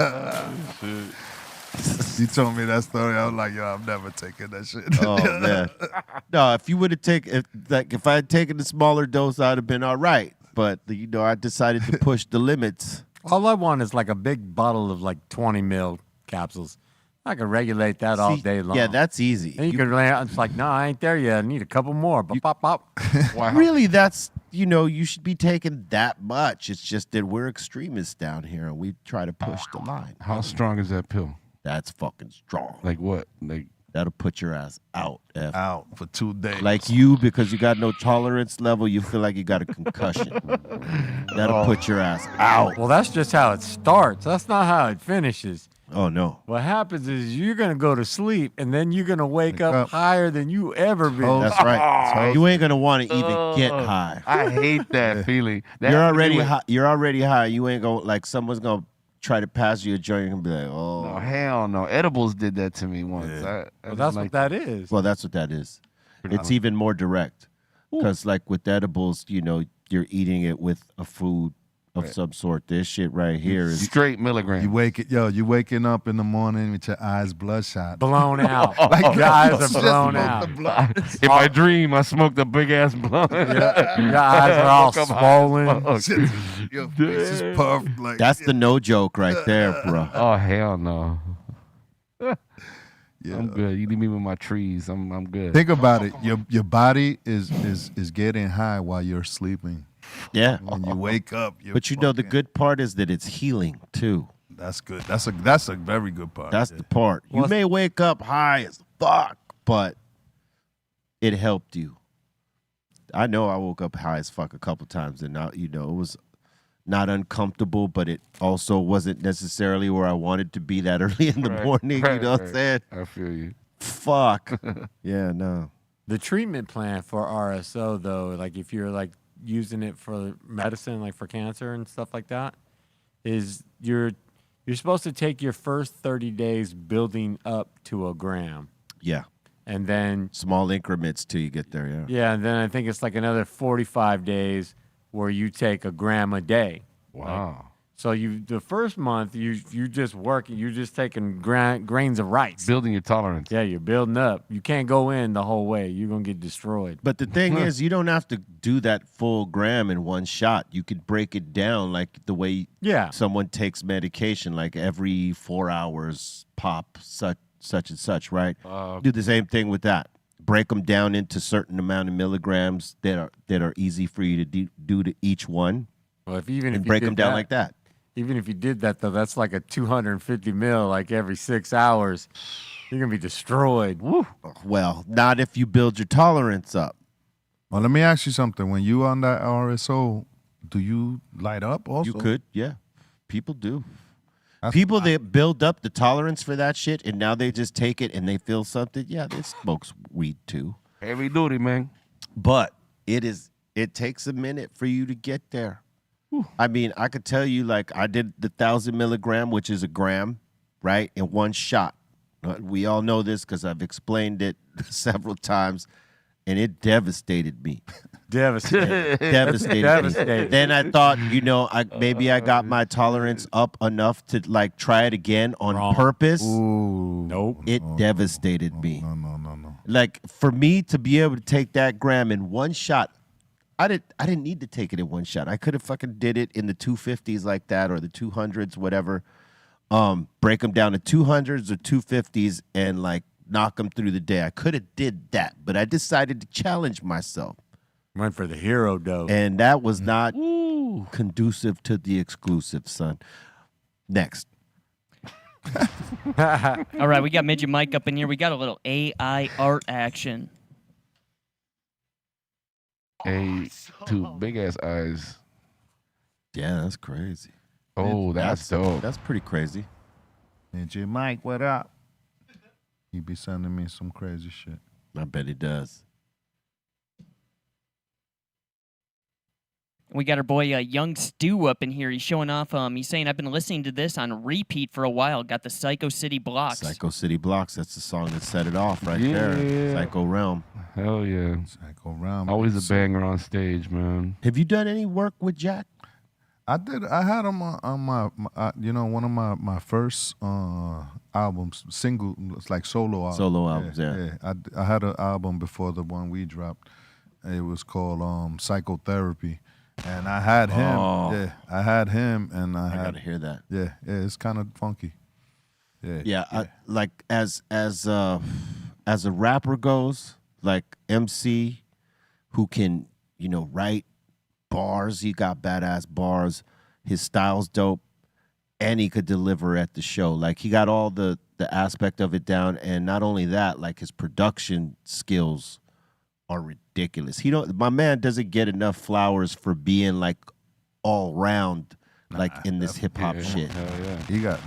You told me that story. I was like, yo, I'm never taking that shit. Oh man. No, if you would have taken, if I had taken the smaller dose, I'd have been all right. But I decided to push the limits. All I want is like a big bottle of like 20 mil capsules. I can regulate that all day long. Yeah, that's easy. And you can it's like, no, I ain't there yet. I need a couple more. Pop, pop. Wow. Really, that's, you should be taking that much. It's just that we're extremists down here and we try to push the line. How strong is that pill? That's fucking strong. Like what? Like that'll put your ass out. Out for 2 days. Like you, because you got no tolerance level, you feel like you got a concussion. That'll put your ass out. Well, that's just how it starts. That's not how it finishes. Oh, no. What happens is you're going to go to sleep, and then you're going to wake up higher than you ever been. That's right. You ain't going to want to even get high. I hate that feeling. That You're already high. You're already high. You ain't going to, like, someone's going to try to pass you a joint. You're going to be like, oh. No, hell no. Edibles did that to me once. Yeah. Well, that's what that is. Well, that's what that is. It's even more direct. Because, like, with edibles, you're eating it with a food of some sort. This shit right here is straight milligram. You waking up in the morning with your eyes bloodshot. Blown out. Like your eyes are blown out. If I dream, I smoked a big ass blunt. Your eyes are all swollen. Your face is puffed. Like, that's the no joke right there, bro. Oh hell no. Yeah. I'm good. You leave me with my trees. I'm good. Think about it. Your body is getting high while you're sleeping. Yeah. When you wake up, but the good part is that it's healing too. That's good. That's a very good part. That's the part. You may wake up high as fuck, but it helped you. I know I woke up high as fuck a couple times, and it was not uncomfortable, but it also wasn't necessarily where I wanted to be that early in the morning. You know what I'm saying? I feel you. Fuck. Yeah, no. The treatment plan for RSO, though, like if you're like using it for medicine, like for cancer and stuff like that, is you're supposed to take your first 30 days building up to a gram. Yeah. And then small increments till you get there, yeah. Yeah, and then I think it's like another 45 days where you take a gram a day. Wow. Like, so the first month you just working, you're just taking grains of rice. Building your tolerance. Yeah, you're building up. You can't go in the whole way. You're going to get destroyed. But the thing is, you don't have to do that full gram in one shot. You could break it down like the way someone takes medication, like every 4 hours pop such and such, right? Do the same thing with that. Break them down into certain amount of milligrams that are easy for you to do to each one. Well, if you break them down like that. Even if you did that, though, that's like a 250 mil, like every 6 hours. You're going to be destroyed. Woo. Well, not if you build your tolerance up. Well, let me ask you something. When you on that RSO, do you light up also? You could, yeah. People do. People that build up the tolerance for that shit and now they just take it and they feel something, yeah, they smoke weed too. Heavy duty, man. But it takes a minute for you to get there. I mean, I could tell you, like, I did the 1,000 milligram, which is a gram, right, in one shot. We all know this because I've explained it several times, and it devastated me. Devastated. Devastated. Then I thought, maybe I got my tolerance up enough to, like, try it again on purpose. Ooh. Nope. It devastated me. No. Like, for me to be able to take that gram in one shot, I didn't need to take it in one shot. I could have fucking did it in the 250s like that or the 200s, whatever. Break them down to 200s or 250s and like knock them through the day. I could have did that, but I decided to challenge myself. Went for the hero dose. And that was not conducive to the exclusive, son. Next. All right, we got Midget Mike up in here. We got a little AI art action. Two big ass eyes. Yeah, that's crazy. Oh, that's dope. That's pretty crazy. Midget Mike, what up? He be sending me some crazy shit. I bet he does. We got our boy Young Stu up in here. He's showing off. He's saying, I've been listening to this on repeat for a while. Got the Psycho City Blocks. Psycho City Blocks. That's the song that set it off right there. Psycho Realm. Hell yeah. Psycho Realm. Always a banger on stage, man. Have you done any work with Jack? I did. I had him on my one of my first albums, single, it's like solo albums. Solo albums, yeah. I had an album before the one we dropped. It was called Psychotherapy. And I had him. Oh. Yeah, I had him, and I gotta hear that. Yeah, it's kind of funky. Yeah. Like as a rapper goes, like MC, who can write bars. He got badass bars. His style's dope, and he could deliver at the show. Like he got all the aspect of it down, and not only that, like his production skills are ridiculous. My man doesn't get enough flowers for being like all round, like in this hip hop shit. Yeah. He got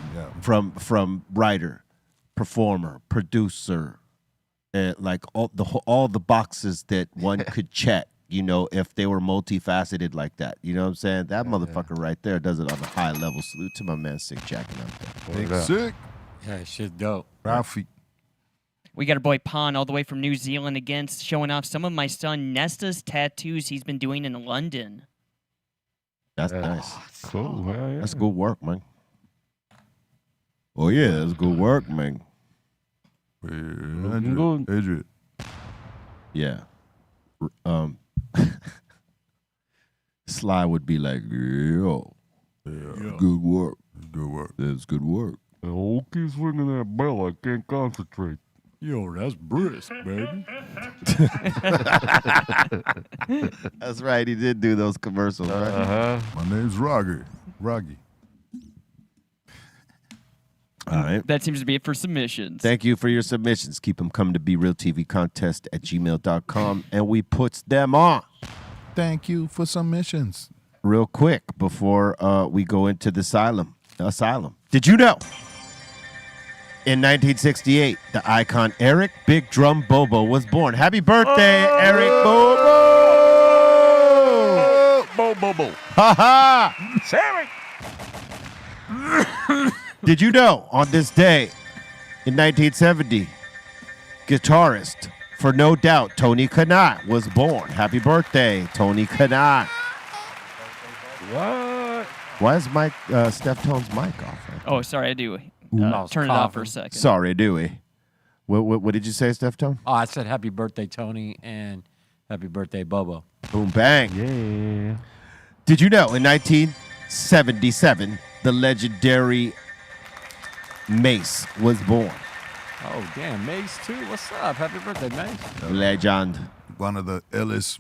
from writer, performer, producer, like all the boxes that one could check. If they were multifaceted like that. You know what I'm saying? That motherfucker right there does it on a high level. Salute to my man Sick Jacking out there. Big Sick. Yeah, shit's dope. Ralphie. We got our boy Pon all the way from New Zealand again, showing off some of my son Nesta's tattoos he's been doing in London. That's nice. Cool. Hell yeah. That's good work, man. Oh yeah, that's good work, man. Adrian. Yeah. Sly would be like, yo, good work. Good work. That's good work. Oh, keep swinging that bell. I can't concentrate. Yo, that's brisk, baby. That's right. He did do those commercials, right? My name's Roggy. All right. That seems to be it for submissions. Thank you for your submissions. Keep them coming to brealtvcontest@gmail.com, and we puts them on. Thank you for submissions. Real quick before we go into the asylum. Did you know? In 1968, the icon Eric Big Drum Bobo was born. Happy birthday, Eric Bobo! Bobo. Ha ha! Sammy. Did you know on this day in 1970, guitarist for No Doubt, Tony Kanai, was born. Happy birthday, Tony Kanai. What? Why is Steph Tone's mic off? Oh, sorry, I do. Turn it off for a second. Sorry, Dewey. What did you say, Steph Tone? Oh, I said happy birthday, Tony, and happy birthday, Bobo. Boom, bang. Yeah. Did you know in 1977, the legendary Mace was born? Oh, damn. Mace, too? What's up? Happy birthday, Mace. Legend. One of the illest,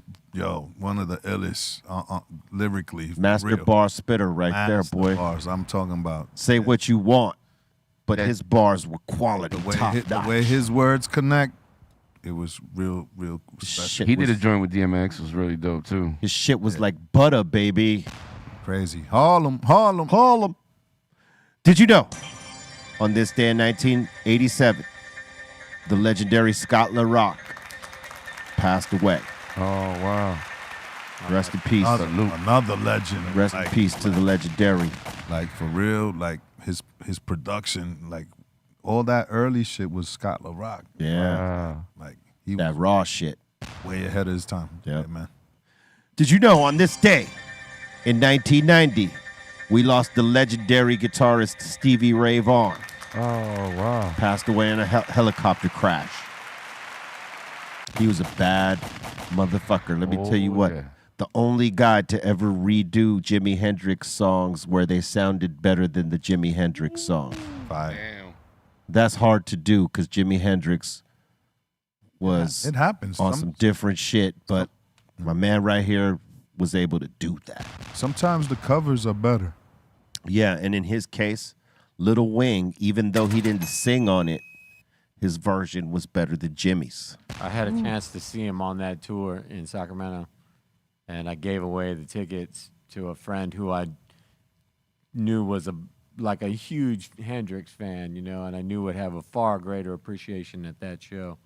lyrically. Master real. bar spitter right Master there, boy. Bars, I'm talking about. Say what you want, but his bars were quality, top The notch. way his words connect, it was real special. Shit He did a was- joint with DMX. It was really dope, too. His shit was like butter, baby. Crazy. Harlem. Did you know? On this day in 1987, the legendary Scott LaRock passed away. Oh, wow. Rest in peace. Another legend. Rest in peace to the legendary. Like for real, like his production, like all that early shit was Scott LaRock. Yeah. Wow. Like he That was raw shit. way ahead of his time. Yep. Yeah, man. Did you know on this day in 1990, we lost the legendary guitarist Stevie Ray Vaughan. Oh, wow. Passed away in a helicopter crash. He was a bad motherfucker. Let me tell you what. yeah. The only guy to ever redo Jimi Hendrix songs where they sounded better than the Jimi Hendrix song. Fine. Damn. That's hard to do because Jimi Hendrix was It happens. on some different shit, but my man right here was able to do that. Sometimes the covers are better. Yeah, and in his case, Little Wing, even though he didn't sing on it, his version was better than Jimmy's. I had a chance to see him on that tour in Sacramento, and I gave away the tickets to a friend who I knew was a huge Hendrix fan, and I knew would have a far greater appreciation at that show.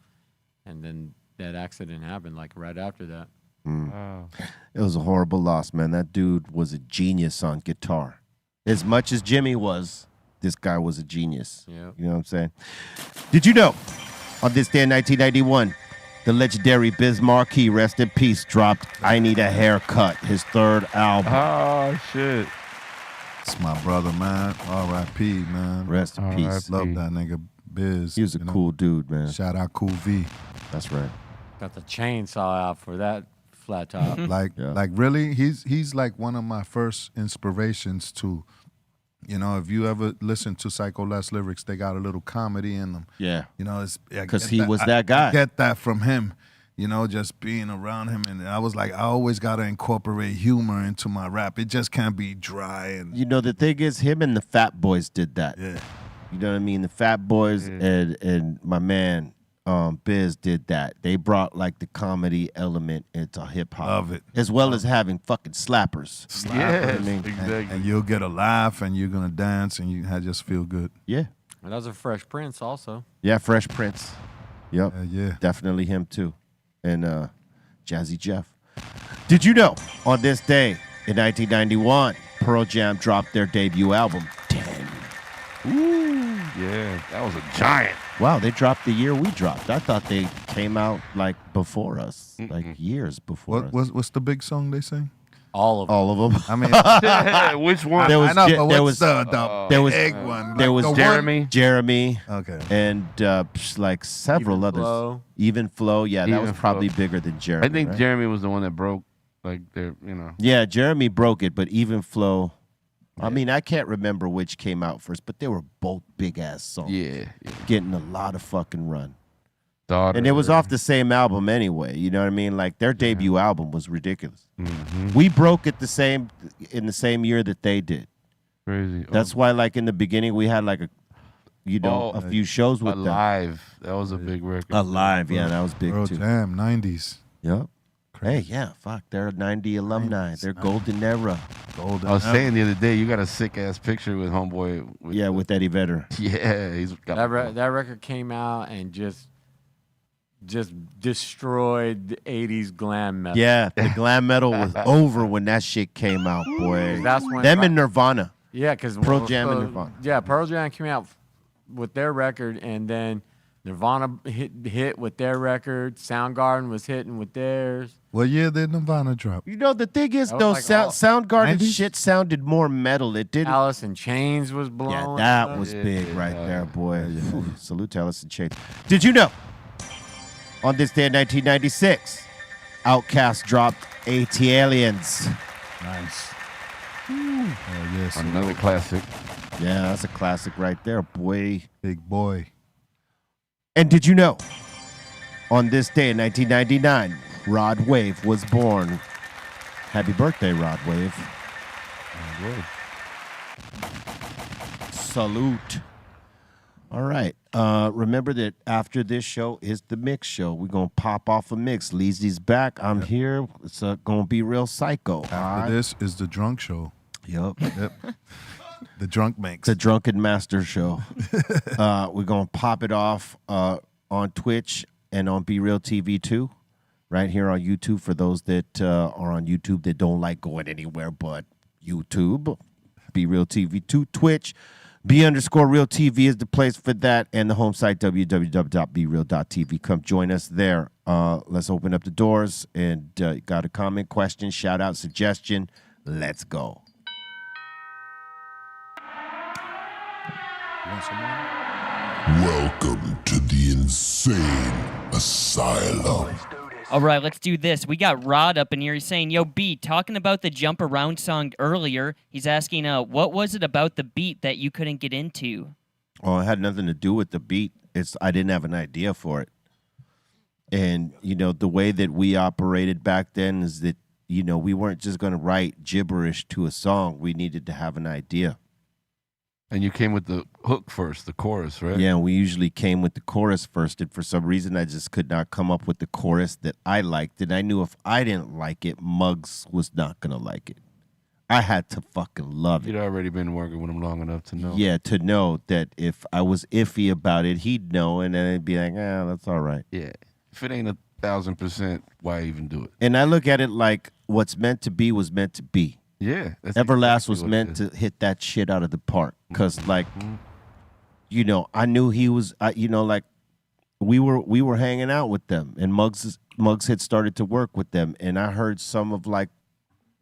And then that accident happened, like right after that. Wow. It was a horrible loss, man. That dude was a genius on guitar. As much as Jimmy was, this guy was a genius. Yeah. You know what I'm saying? Did you know, on this day in 1991, the legendary Biz Markie, rest in peace, dropped I Need a Haircut, his third album. Oh, shit. It's my brother, man. R.I.P., man. Rest in peace. Love that nigga Biz. He was a cool dude, man. Shout out Cool V. That's right. Got the chainsaw out for that flat top. Like really, he's like one of my first inspirations to, you know, if you ever listen to Psycho Les lyrics, they got a little comedy in them. Yeah. You know, it's because he was that guy. I get that from him. You know, just being around him, and I was like, I always gotta incorporate humor into my rap. It just can't be dry and. You know, the thing is, him and the Fat Boys did that. Yeah. You know what I mean? The Fat Boys and my man Biz did that. They brought like the comedy element into hip hop. Love it. As well as having fucking slappers. Yeah, I mean, exactly. And you'll get a laugh, and you're gonna dance, and you just feel good. Yeah. And that was a Fresh Prince also. Yeah, Fresh Prince. Yep. Yeah. Definitely him too. And Jazzy Jeff. Did you know on this day in 1991, Pearl Jam dropped their debut album, 10. Ooh, yeah, that was a giant. Wow, they dropped the year we dropped. I thought they came out like before us, like years before us. What's the big song they sing? All of them. All of them. I mean, which one? There was I know, Je- but there what's was- the big one? There Like was the one- Jeremy. Okay. And like several Even others. Flow. Even Flow. Yeah, that Even was probably Flow. bigger than Jeremy. I think right? Jeremy was the one that broke, like, their, you know. Yeah, Jeremy broke it, but Even Flow. I mean, I can't remember which came out first, but they were both big ass songs. Yeah. Getting a lot of fucking run. Daughter. And it was off the same album anyway. You know what I mean? Like their debut album was ridiculous. Mhm. We broke it in the same year that they did. Crazy. That's why, like in the beginning, we had like a few shows with them. Alive. That was a big record. Alive, yeah, that was big Pearl too. Jam, 90s. Yep. Hey, yeah, fuck, they're 90 alumni. They're golden era. Golden I was era. saying the other day, you got a sick ass picture with homeboy. With Eddie Vedder. Yeah, he's got That record came out and just destroyed the 80s glam metal. Yeah, the glam metal was over when that shit came out, boy. That's when Them and Nirvana. Yeah, because Pearl Jam and Nirvana. Yeah, Pearl Jam came out with their record, and then Nirvana hit with their record. Soundgarden was hitting with theirs. What year did Nirvana drop? You know, the thing is, That though, was like Soundgarden 90s? shit sounded more metal. It didn't. Alice in Chains was blowing. Yeah, that up. was big right there, boy. Salute to Alice in Chains. Did you know, on this day in 1996, Outkast dropped AT-Aliens. Nice. Oh, yes. another classic. Yeah, that's a classic right there, boy. Big boy. And did you know, on this day in 1999, Rod Wave was born. Happy birthday, Rod Wave. Salute. All right. Remember that after this show is the mix show. We're going to pop off a mix. Leezy's back. I'm here. It's going to be real psycho. After this is the drunk show. Yep. The drunk makes. The Drunken Master Show. We're going to pop it off on Twitch and on Be Real TV too, right here on YouTube for those that are on YouTube that don't like going anywhere but YouTube. Be Real TV 2, Twitch. B_Real TV is the place for that, and the home site, www.bereal.tv. Come join us there. Let's open up the doors, and got a comment, question, shout out, suggestion. Let's go. Welcome to the Insane Asylum. All right, let's do this. We got Rod up in here. He's saying, yo, B, talking about the Jump Around song earlier, he's asking, what was it about the beat that you couldn't get into? Oh, it had nothing to do with the beat. I didn't have an idea for it. And, you know, the way that we operated back then is that, you know, we weren't just going to write gibberish to a song. We needed to have an idea. And you came with the hook first, the chorus, right? Yeah, we usually came with the chorus first, and for some reason I just could not come up with the chorus that I liked, and I knew if I didn't like it, Muggs was not going to like it. I had to fucking love it. You'd already been working with him long enough to know. Yeah, to know that if I was iffy about it, he'd know, and then it'd be like, that's all right. Yeah. If it ain't 1,000%. Why even do it? And I look at it like what's meant to be was meant to be. Yeah. That's Everlast exactly was what meant it is. to hit that shit out of the park. Because, like, you know, I knew he was, you know, like, we were hanging out with them. And Muggs had started to work with them. And I heard some of, like,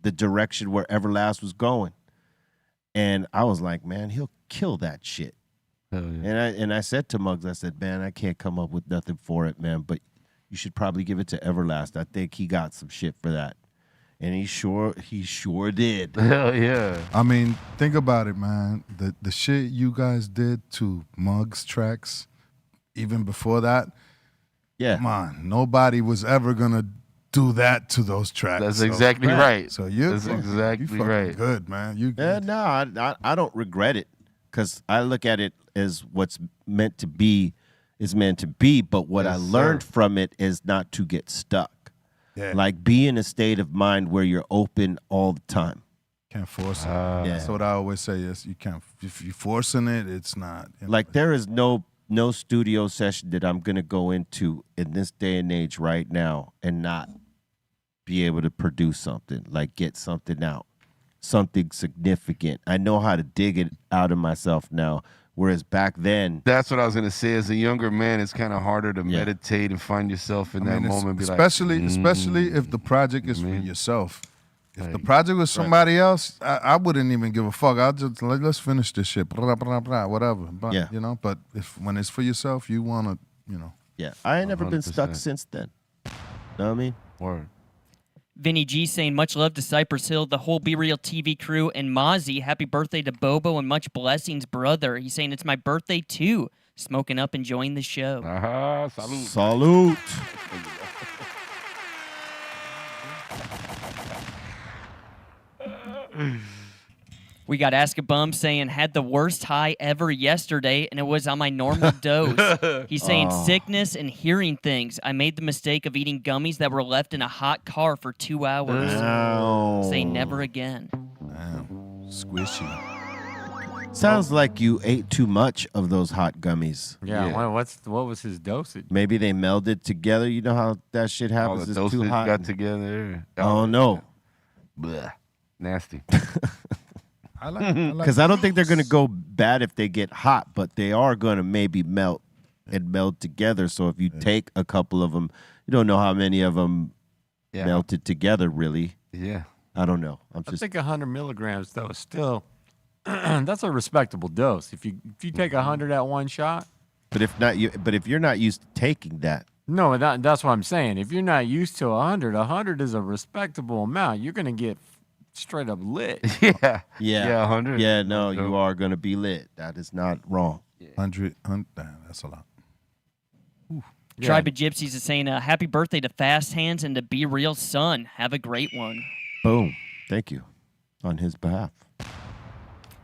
the direction where Everlast was going. And I was like, man, he'll kill that shit. Hell yeah. And I said to Muggs, I said, man, I can't come up with nothing for it, man, but you should probably give it to Everlast. I think he got some shit for that. And he sure did. Hell yeah. I mean, think about it, man. The shit you guys did to Muggs tracks, even before that, yeah. Come on, nobody was ever gonna do that to those tracks. That's exactly right. So That's exactly fucking right. good, man. You good. No, I don't regret it because I look at it as what's meant to be is meant to be. But what I learned from it is not to get stuck. Yeah. Like be in a state of mind where you're open all the time. Can't force it. Yeah. That's what I always say. Yes, you can't. If you're forcing it, it's not. You know, Like there is no studio session that I'm gonna go into in this day and age right now and not be able to produce something, like get something out, something significant. I know how to dig it out of myself now, whereas back then. That's what I was gonna say. As a younger man, it's kind of harder to meditate and find yourself in that moment. Be especially if the project is for yourself. If the project was somebody else, I wouldn't even give a fuck. I'll just let's finish this shit, blah, blah, blah, whatever. But, Yeah. you know. But when it's for yourself, you wanna, you know. Yeah, I ain't never been stuck 100%. since then. Know what I mean? Word. Vinny G saying, much love to Cypress Hill, the whole Be Real TV crew, and Mozzy. Happy birthday to Bobo and much blessings, brother. He's saying, it's my birthday too. Smoking up, enjoying the show. Salute. Salute. We got Ask a Bum saying, had the worst high ever yesterday, and it was on my normal dose. He's saying, sickness and hearing things. I made the mistake of eating gummies that were left in a hot car for 2 hours. Say never again. Damn. Squishy. Sounds like you ate too much of those hot gummies. Yeah. What was his dosage? Maybe they melded together. You know how that shit All happens. the It's too dosage hot. got together. Oh no. Bleh. Nasty. I like Because I don't think they're gonna go bad if they get hot, but they are gonna maybe melt and meld together. So if you take a couple of them, you don't know how many of them melted together. Really, Yeah. I don't know. I think 100 milligrams though is still that's a respectable dose. If you take 100 at one shot. But if you're not used to taking that. No, that's what I'm saying. If you're not used to 100 is a respectable amount. You're gonna get straight up lit. Yeah. Yeah, 100. Yeah, no, you are gonna be lit. That is not wrong. 100, damn, that's a lot. Yeah. Tribe of Gypsies is saying, happy birthday to Fast Hands and to Be Real Son. Have a great one. Boom. Thank you. On his behalf.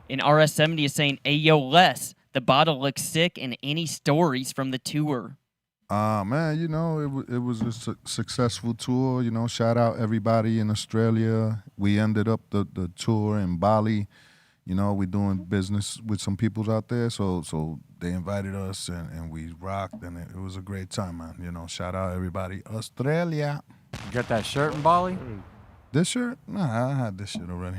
And RS70 is saying, Ayo Les, the bottle looks sick, and any stories from the tour? Man, you know, it was a successful tour. You know, shout out everybody in Australia. We ended up the tour in Bali. You know, we're doing business with some people out there, so they invited us and we rocked, and it was a great time, man. You know, shout out everybody, Australia. You got that shirt in Bali? This shirt? Nah, I had this shit already.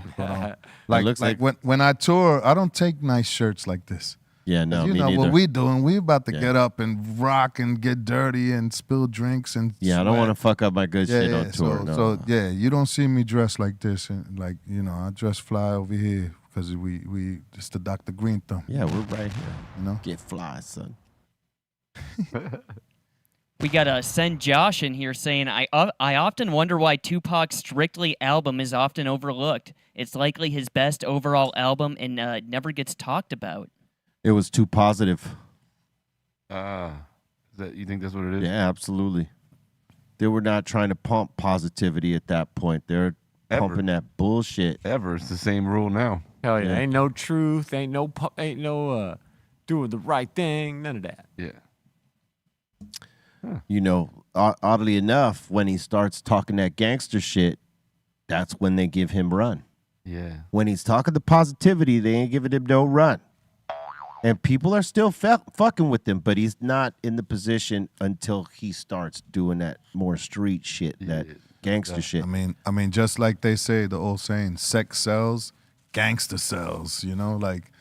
Looks like when I tour, I don't take nice shirts like this. Yeah, no, you me know neither. what we doing? We about to get up and rock and get dirty and spill drinks and I don't want to fuck up my good shit on tour. So you don't see me dressed like this, and like I dress fly over here because we just the Dr. Greenthumb. Yeah, we're right here. You know, get fly, son. We got Send Josh in here saying, I often wonder why Tupac's Strictly album is often overlooked. It's likely his best overall album and never gets talked about. It was too positive. You think that's what it is? Yeah, absolutely. They were not trying to pump positivity at that point. They're pumping that bullshit. It's the same rule now. Hell yeah. Ain't no truth. Ain't no doing the right thing. None of that. Yeah. You know, oddly enough, when he starts talking that gangster shit, that's when they give him run. Yeah. When he's talking the positivity, they ain't giving him no run. And people are still fucking with him, but he's not in the position until he starts doing that more street shit, that gangster shit. I mean, just like they say, the old saying, sex sells, gangster sells, you know, like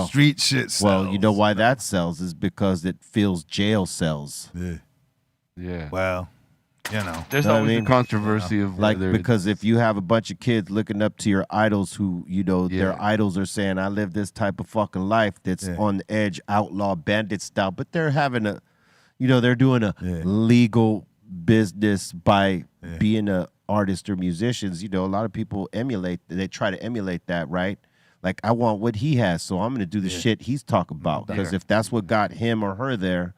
street shit sells. Well, you know why that sells is because it fills jail cells. Yeah. Well, you know. There's always a controversy of like, whether because if you have a bunch of kids looking up to your idols who, you know, their idols are saying, I live this type of fucking life that's on the edge, outlaw bandit style, but they're having a, you know, they're doing a legal business by being a artist or musicians. You know, a lot of people they try to emulate that, right? Like, I want what he has, so I'm going to do the shit he's talking about. Because if that's what got him or her there,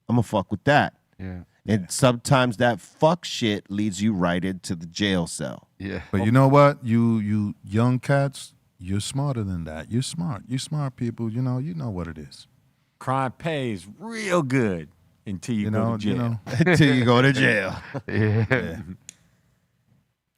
I'm going to fuck with that. Yeah. And sometimes that fuck shit leads you right into the jail cell. Yeah. But you know what? You young cats, you're smarter than that. You're smart. You smart people. You know what it is. Crime pays real good until you go to jail. You know. Until you go to jail. Yeah.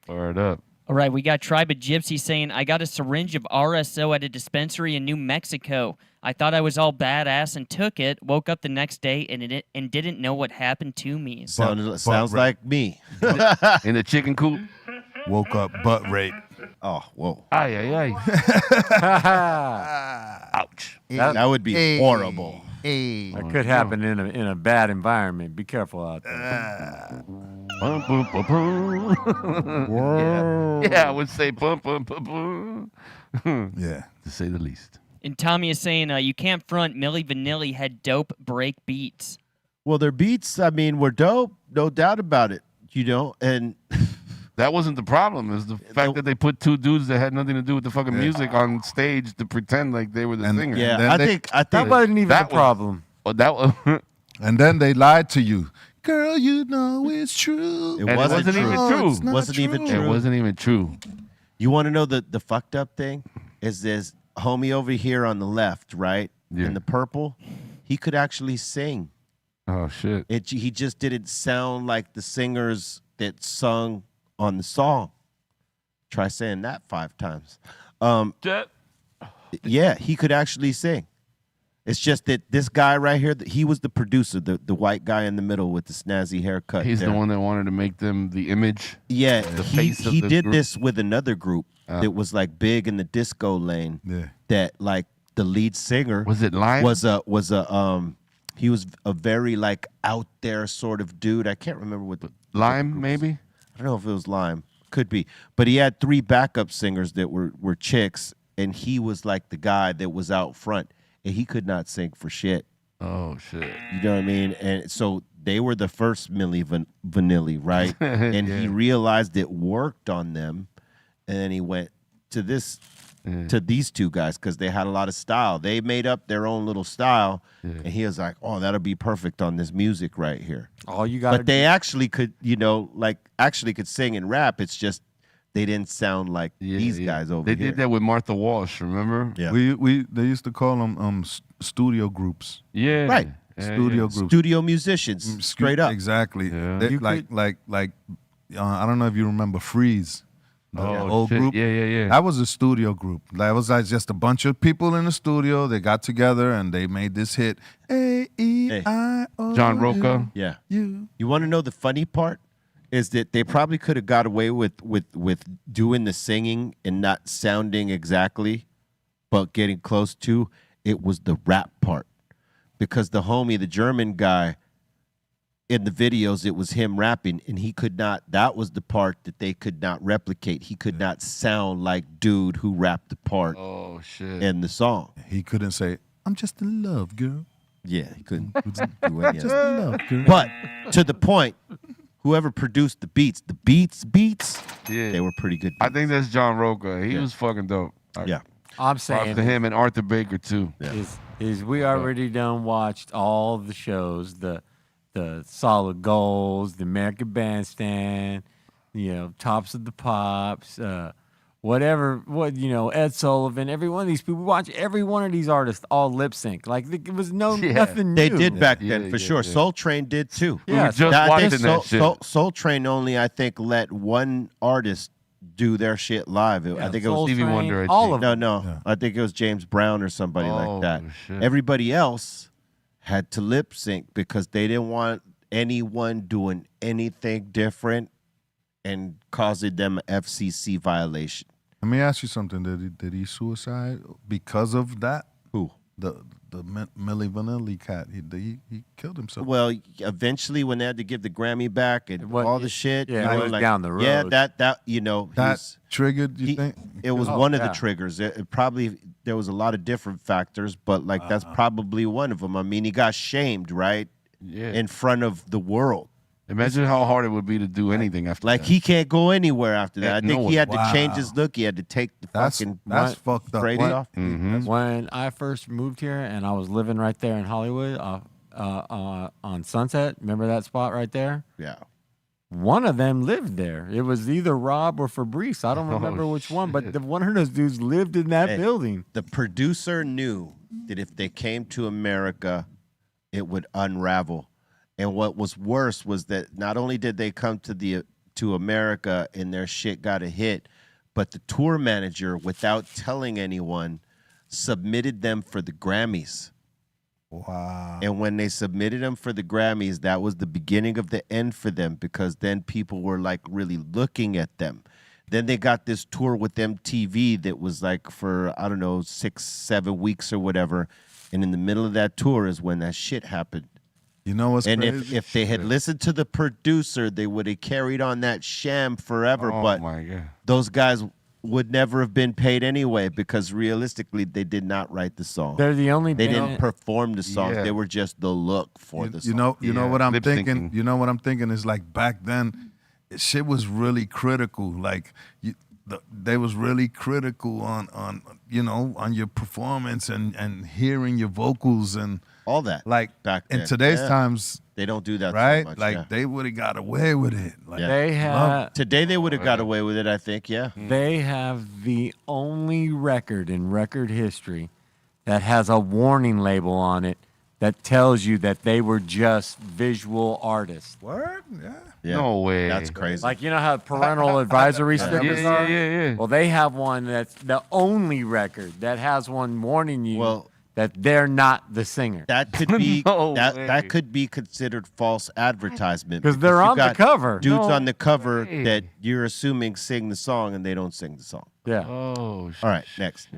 Word up. All right, we got Tribe of Gypsy saying, I got a syringe of RSO at a dispensary in New Mexico. I thought I was all badass and took it, woke up the next day and didn't know what happened to me. Sounds like me. In the chicken coop. Woke up butt rape. Oh, whoa. Ay. Ouch. That would be horrible. That could happen in a bad environment. Be careful out there. Yeah, I would say bum. Yeah, to say the least. And Tommy is saying, you can't front Milli Vanilli had dope break beats. Well, their beats, I mean, were dope. No doubt about it. You know, and that wasn't the problem. Is the fact that they put two dudes that had nothing to do with the fucking music on stage to pretend like they were the singer. Yeah, I think that wasn't even the problem. And then they lied to you. Girl, you know it's true. It wasn't even true. It's not Wasn't even true. It wasn't even true. You want to know the fucked up thing? Is this homie over here on the left, right? Yeah. In the purple, he could actually sing. Oh, shit. He just didn't sound like the singers that sung on the song. Try saying that 5 times. Yeah, he could actually sing. It's just that this guy right here, he was the producer, the white guy in the middle with the snazzy haircut. He's the one that wanted to make them the image. Yeah, the he face of the did group. this with another group that was like big in the disco lane. Yeah. That like the lead singer Was it Lime? He was a very like out there sort of dude. I can't remember what the Lime, maybe? I don't know if it was Lime. Could be. But he had 3 backup singers that were chicks, and he was like the guy that was out front. And he could not sing for shit. Oh, shit. You know what I mean? And so they were the first Milli Vanilli, right? And he realized it worked on them. And then he went to these 2 guys because they had a lot of style. They made up their own little style. Yeah. And he was like, oh, that'll be perfect on this music right here. All you got. But they actually could, could sing and rap. It's just they didn't sound like these guys over here. They did that with Martha Walsh, remember? Yeah. They used to call them studio groups. Yeah. Right. Studio groups. Studio musicians, straight up. Exactly. Yeah. They, I don't know if you remember Freeze. The old shit. group. Yeah. That was a studio group. That was like just a bunch of people in the studio. They got together and they made this hit. A-E-I-O. John Roca. Yeah. You want to know the funny part? Is that they probably could have got away with doing the singing and not sounding exactly, but getting close to. It was the rap part. Because the homie, the German guy, in the videos, it was him rapping, and he could not, that was the part that they could not replicate. He could not sound like dude who rapped the part in the song. He couldn't say, I'm just in love, girl. Yeah, he couldn't do any of Just that. in love, girl. But to the point, whoever produced the beats, they were pretty good beats. I think that's John Roca. He was fucking dope. Yeah. I'm saying props to him and Arthur Baker too. Is we already done watched all the shows, the Solid Goals, the American Bandstand, Tops of the Pops, Ed Sullivan, every one of these people. We watch every one of these artists all lip sync. Like it was nothing new. They did back then for sure. Soul Train did too. Yeah, we were just watching that shit. Soul Train only, I think, let one artist do their shit live. I think it was Stevie Wonder. all of them. No. I think it was James Brown or somebody like that. Shit. Everybody else had to lip sync because they didn't want anyone doing anything different and causing them an FCC violation. Let me ask you something. Did he suicide because of that? Who? The Milli Vanilli cat. He killed himself. Well, eventually when they had to give the Grammy back and all the shit, yeah, it was down the road. Yeah, that you know, that triggered. You think it was one of the triggers? It probably there was a lot of different factors, but like that's probably one of them. I mean, he got shamed, right? Yeah. In front of the world. Imagine how hard it would be to do anything after that. He can't go anywhere after that. I think he had to change his look. He had to take the that's fucked up. braids off. When I first moved here and I was living right there in Hollywood on Sunset, remember that spot right there? Yeah. One of them lived there. It was either Rob or Fabrice. I don't remember which one, but one of those dudes lived in that building. The producer knew that if they came to America, it would unravel. And what was worse was that not only did they come to America and their shit got a hit, but the tour manager, without telling anyone, submitted them for the Grammys. Wow. And when they submitted them for the Grammys, that was the beginning of the end for them because then people were like really looking at them. Then they got this tour with MTV that was like for, I don't know, 6-7 weeks or whatever. And in the middle of that tour is when that shit happened. You know what's and crazy? if they had listened to the producer, they would have carried on that sham forever. But my God. Those guys would never have been paid anyway because realistically, they did not write the song. They're the only. They didn't perform the songs. Yeah. They were just the look for the song. You know what I'm thinking. Lip-syncing. You know what I'm thinking is like back then, shit was really critical. Like they was really critical on your performance and hearing your vocals and all that. Like back in then. today's times, they don't do that right? so much, Like they would have got away with it. Like, They have today they would have got away with it, I think, yeah. They have the only record in record history that has a warning label on it that tells you that they were just visual artists. Word? Yeah. No way. That's crazy. Like, you know how parental advisory stickers are? Yeah. Well, they have one that's the only record that has one warning you that they're not the singer. That could be No that could be considered false advertisement Because they're you on the got cover. Dudes No on the cover way. that you're assuming sing the song and they don't sing the song. Yeah. Oh, shit. All right, next.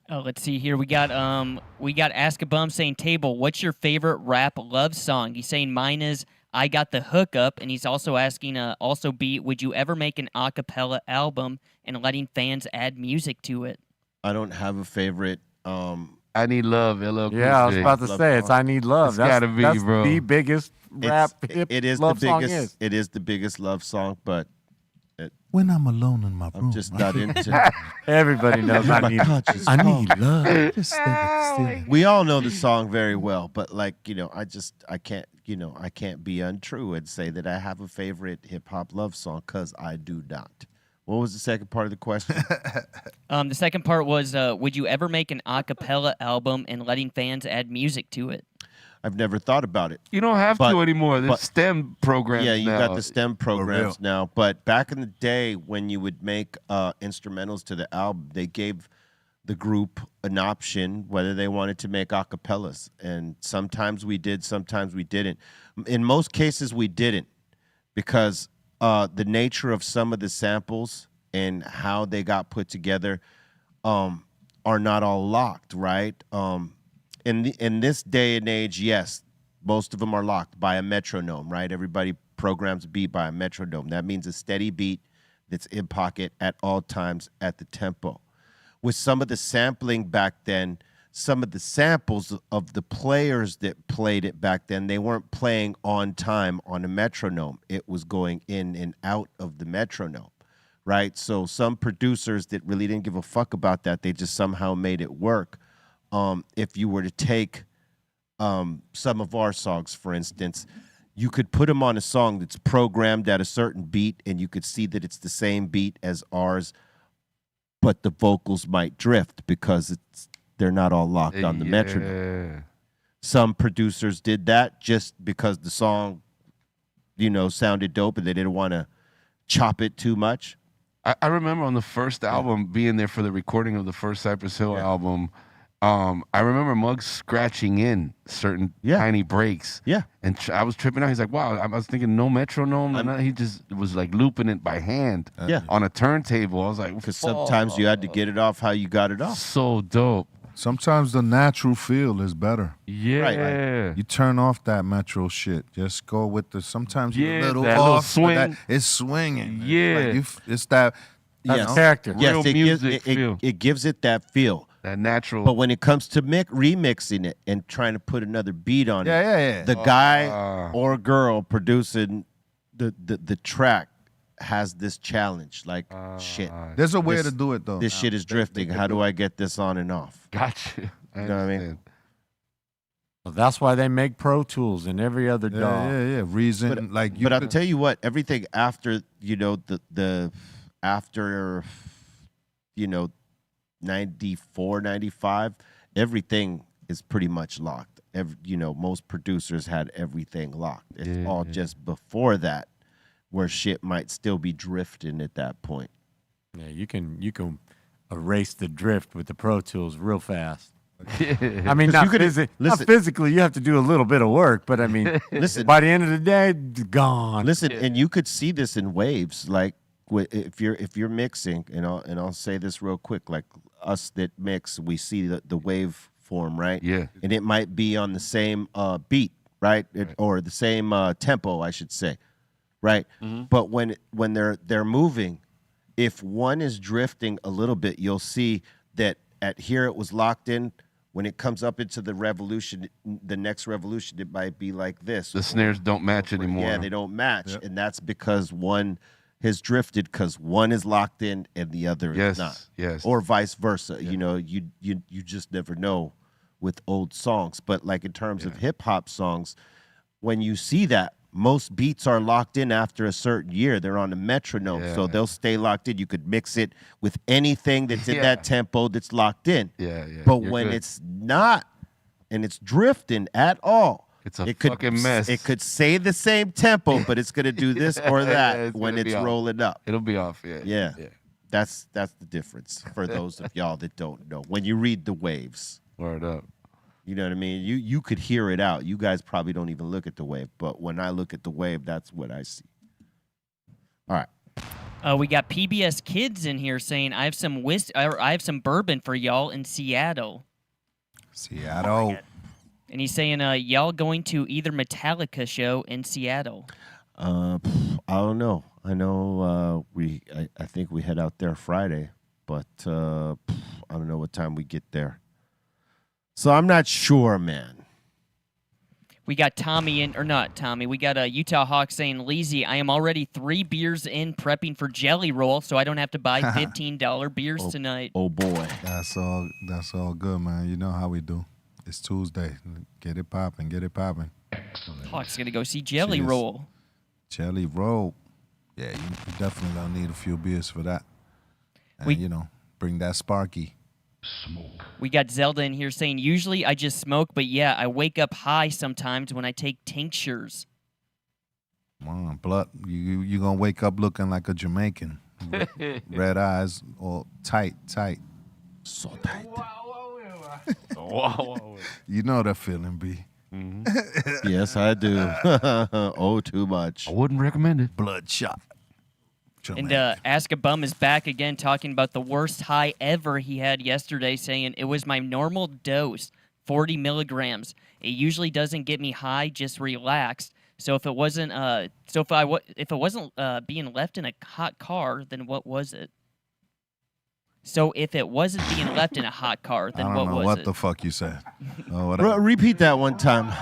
Let's see here. We got Ask a Bum saying, Table, what's your favorite rap love song? He's saying mine is I Got the Hookup, and he's also asking, also B, would you ever make an a cappella album and letting fans add music to it? I don't have a favorite. I Need Love, LL Cool Yeah, I was J. about to say it's I Need Love. It's gotta be, that's bro. the biggest rap hip It is love the song biggest. is. It is the biggest love song, but When I'm alone in my room, I'm just not into. Everybody knows I My need conscience I calls. need love. just think We all know the song very well, but like I can't be untrue and say that I have a favorite hip hop love song because I do not. What was the second part of the question? The second part was, would you ever make an a cappella album and letting fans add music to it? I've never thought about it. You don't have But- to anymore. There's but- STEM programs Yeah, you now. got the STEM programs now. But back in the day, when you would make instrumentals to the album, they gave the group an option whether they wanted to make acapellas. And sometimes we did, sometimes we didn't. In most cases, we didn't because the nature of some of the samples and how they got put together are not all locked, right? In this day and age, yes, most of them are locked by a metronome, right? Everybody programs a beat by a metronome. That means a steady beat that's in pocket at all times at the tempo. With some of the sampling back then, some of the samples of the players that played it back then, they weren't playing on time on a metronome. It was going in and out of the metronome, right? So some producers that really didn't give a fuck about that, they just somehow made it work. If you were to take some of our songs, for instance, you could put them on a song that's programmed at a certain beat, and you could see that it's the same beat as ours, but the vocals might drift because they're not all locked on the metronome. Some producers did that just because the song, sounded dope and they didn't want to chop it too much. I remember on the first album being there for the recording of the first Cypress Hill album. I remember Muggs scratching in certain tiny breaks. Yeah. And I was tripping out. He's like, wow, I was thinking no metronome. He just was like looping it by hand on a turntable. I was like, because sometimes you had to get it off how you got it off. So dope. Sometimes the natural feel is better. Yeah. Like, you turn off that metro shit. Just go with the, sometimes you're a little that off. little But swing. it's swinging. Yeah. Like it's that. Yes. character. Yes, Real it music gives, feel. it gives it that feel. That natural. But when it comes to remixing it and trying to put another beat on Yeah. the guy or girl producing the track has this challenge. Like, shit. There's a way to do it, though. This shit is drifting. How do I get this on and off? Gotcha. You know what I mean? Well, that's why they make Pro Tools and every other DAW. Yeah. Reason, But I'll tell you what, everything after, the after, 94, 95, everything is pretty much locked. Most producers had everything locked. It's all just before that where shit might still be drifting at that point. Yeah, you can erase the drift with the Pro Tools real fast. I mean, not physically, you have to do a little bit of work, but I mean, listen, by the end of the day, gone. Listen, and you could see this in waves. Like if you're mixing, and I'll say this real quick, like us that mix, we see the wave form, right? Yeah. And it might be on the same beat, right? Or the same tempo, I should say, right? Mm-hmm. But when they're moving, if one is drifting a little bit, you'll see that at here it was locked in. When it comes up into the revolution, the next revolution, it might be like this. The snares don't match anymore. Yeah, they don't match. Yep. And that's because one has drifted because one is locked in and the other is not. Yes. Or vice versa. Yeah. You just never know with old songs. But like in terms of hip hop songs, when you see that, most beats are locked in after a certain year. They're on the metronome, so they'll stay locked in. You could mix it with anything that's in that tempo that's locked in. Yeah. But when it's not and it's drifting at all, it's a fucking mess. It could say the same tempo, but it's gonna do this or that when it's rolling up. It'll be off. Yeah. That's the difference for those of y'all that don't know. When you read the waves, word up. You know what I mean? You could hear it out. You guys probably don't even look at the wave, but when I look at the wave, that's what I see. All right. We got PBS Kids in here saying I have some bourbon for y'all in Seattle. Seattle. And he's saying y'all going to either Metallica show in Seattle. I don't know. I know I think we head out there Friday, but I don't know what time we get there. So I'm not sure, man. We got Tommy in, or not Tommy. We got a Utah Hawk saying, Leezy, I am already 3 beers in prepping for Jelly Roll, so I don't have to buy $15 beers tonight. Oh boy. That's all good, man. You know how we do. It's Tuesday. Get it popping. Excellent. Hawk's gonna go see Jelly Roll. Jelly Roll. Yeah, you definitely gonna need a few beers for that. And bring that Sparky. Smoke. We got Zelda in here saying, usually I just smoke, but yeah, I wake up high sometimes when I take tinctures. Blood, you gonna wake up looking like a Jamaican. Red eyes, all tight. So tight. You know that feeling, B. Mm-hmm. Yes, I do. Oh, too much. I wouldn't recommend it. Bloodshot. And Ask a Bum is back again talking about the worst high ever he had yesterday, saying it was my normal dose, 40 milligrams. It usually doesn't get me high, just relaxed. So if it wasn't being left in a hot car, then what was it? So if it wasn't being left in a hot car, then what was it? I don't know what the fuck you said. Repeat that one time.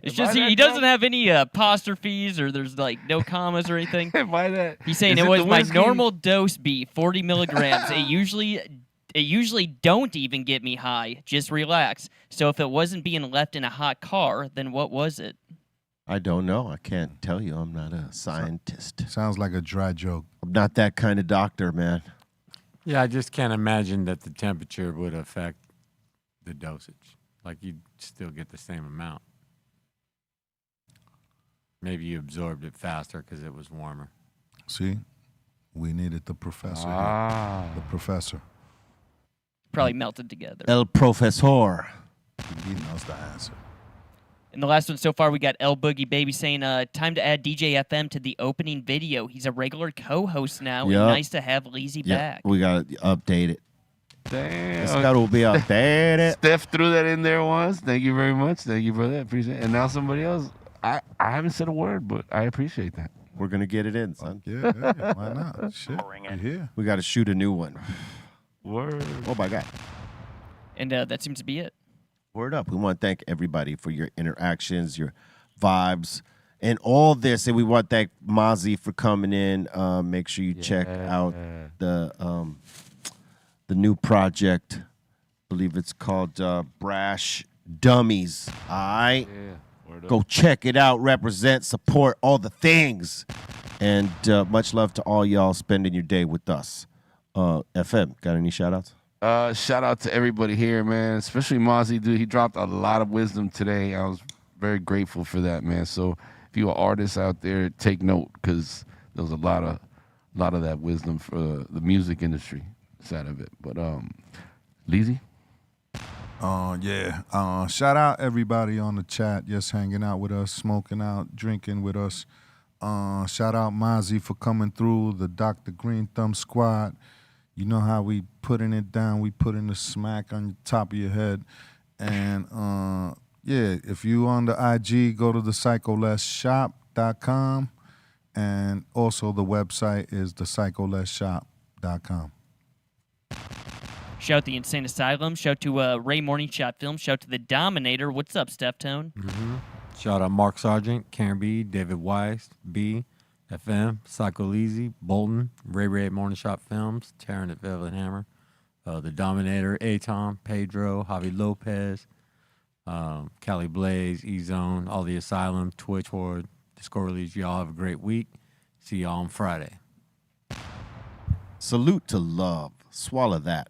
It's just he doesn't have any apostrophes or there's like no commas or anything. Why that? He's saying it was my normal dose B, 40 milligrams. It usually don't even get me high. Just relax. So if it wasn't being left in a hot car, then what was it? I don't know. I can't tell you. I'm not a scientist. Sounds like a dry joke. I'm not that kind of doctor, man. Yeah, I just can't imagine that the temperature would affect the dosage. Like you'd still get the same amount. Maybe you absorbed it faster because it was warmer. See? We needed the professor. The professor. Probably melted together. El Profesor. He knows the answer. And the last one so far, we got El Boogie Baby saying, time to add DJ FM to the opening video. He's a regular co-host now. And nice to have Leezy back. We got to update it. Damn. It's got to be updated. Steph threw that in there once. Thank you very much. Thank you, brother. Appreciate it. And now somebody else. I haven't said a word, but I appreciate that. We're going to get it in, son. Yeah, why not? Shit, you're here. We got to shoot a new one. Word. Oh, my God. And that seems to be it. Word up. We want to thank everybody for your interactions, your vibes, and all this. And we want to thank Mozzy for coming in. Make sure you check out the new project. I believe it's called Brash Dummies. All right? Yeah. Go check it out. Represent, support, all the things. And much love to all y'all spending your day with us. FM, got any shout-outs? Shout out to everybody here, man, especially Mozzy, dude. He dropped a lot of wisdom today. I was very grateful for that, man. So if you're an artist out there, take note, because there was a lot of that wisdom for the music industry side of it. But Leezy? Shout out everybody on the chat, just hanging out with us, smoking out, drinking with us. Shout out Mozzy for coming through, the Dr. Greenthumb squad. You know how we putting it down. We putting the smack on the top of your head. And, if you on the IG, go to the psycholessshop.com. And also the website is thepsycholessshop.com. Shout the Insane Asylum. Shout to Ray Morning Shot Film. Shout to the Dominator. What's up, Steph Tone? Mm-hmm. Shout out Mark Sargent, Karen B, David Weiss, B, FM, Psycho Easy, Bolton, Ray Morning Shot Films, Taryn at Velvet Hammer, The Dominator, A-Tom, Pedro, Javi Lopez, Cali Blaze, E-Zone, all the Asylum, Twitch Horde, Discord Release. Y'all have a great week. See y'all on Friday. Salute to love. Swallow that.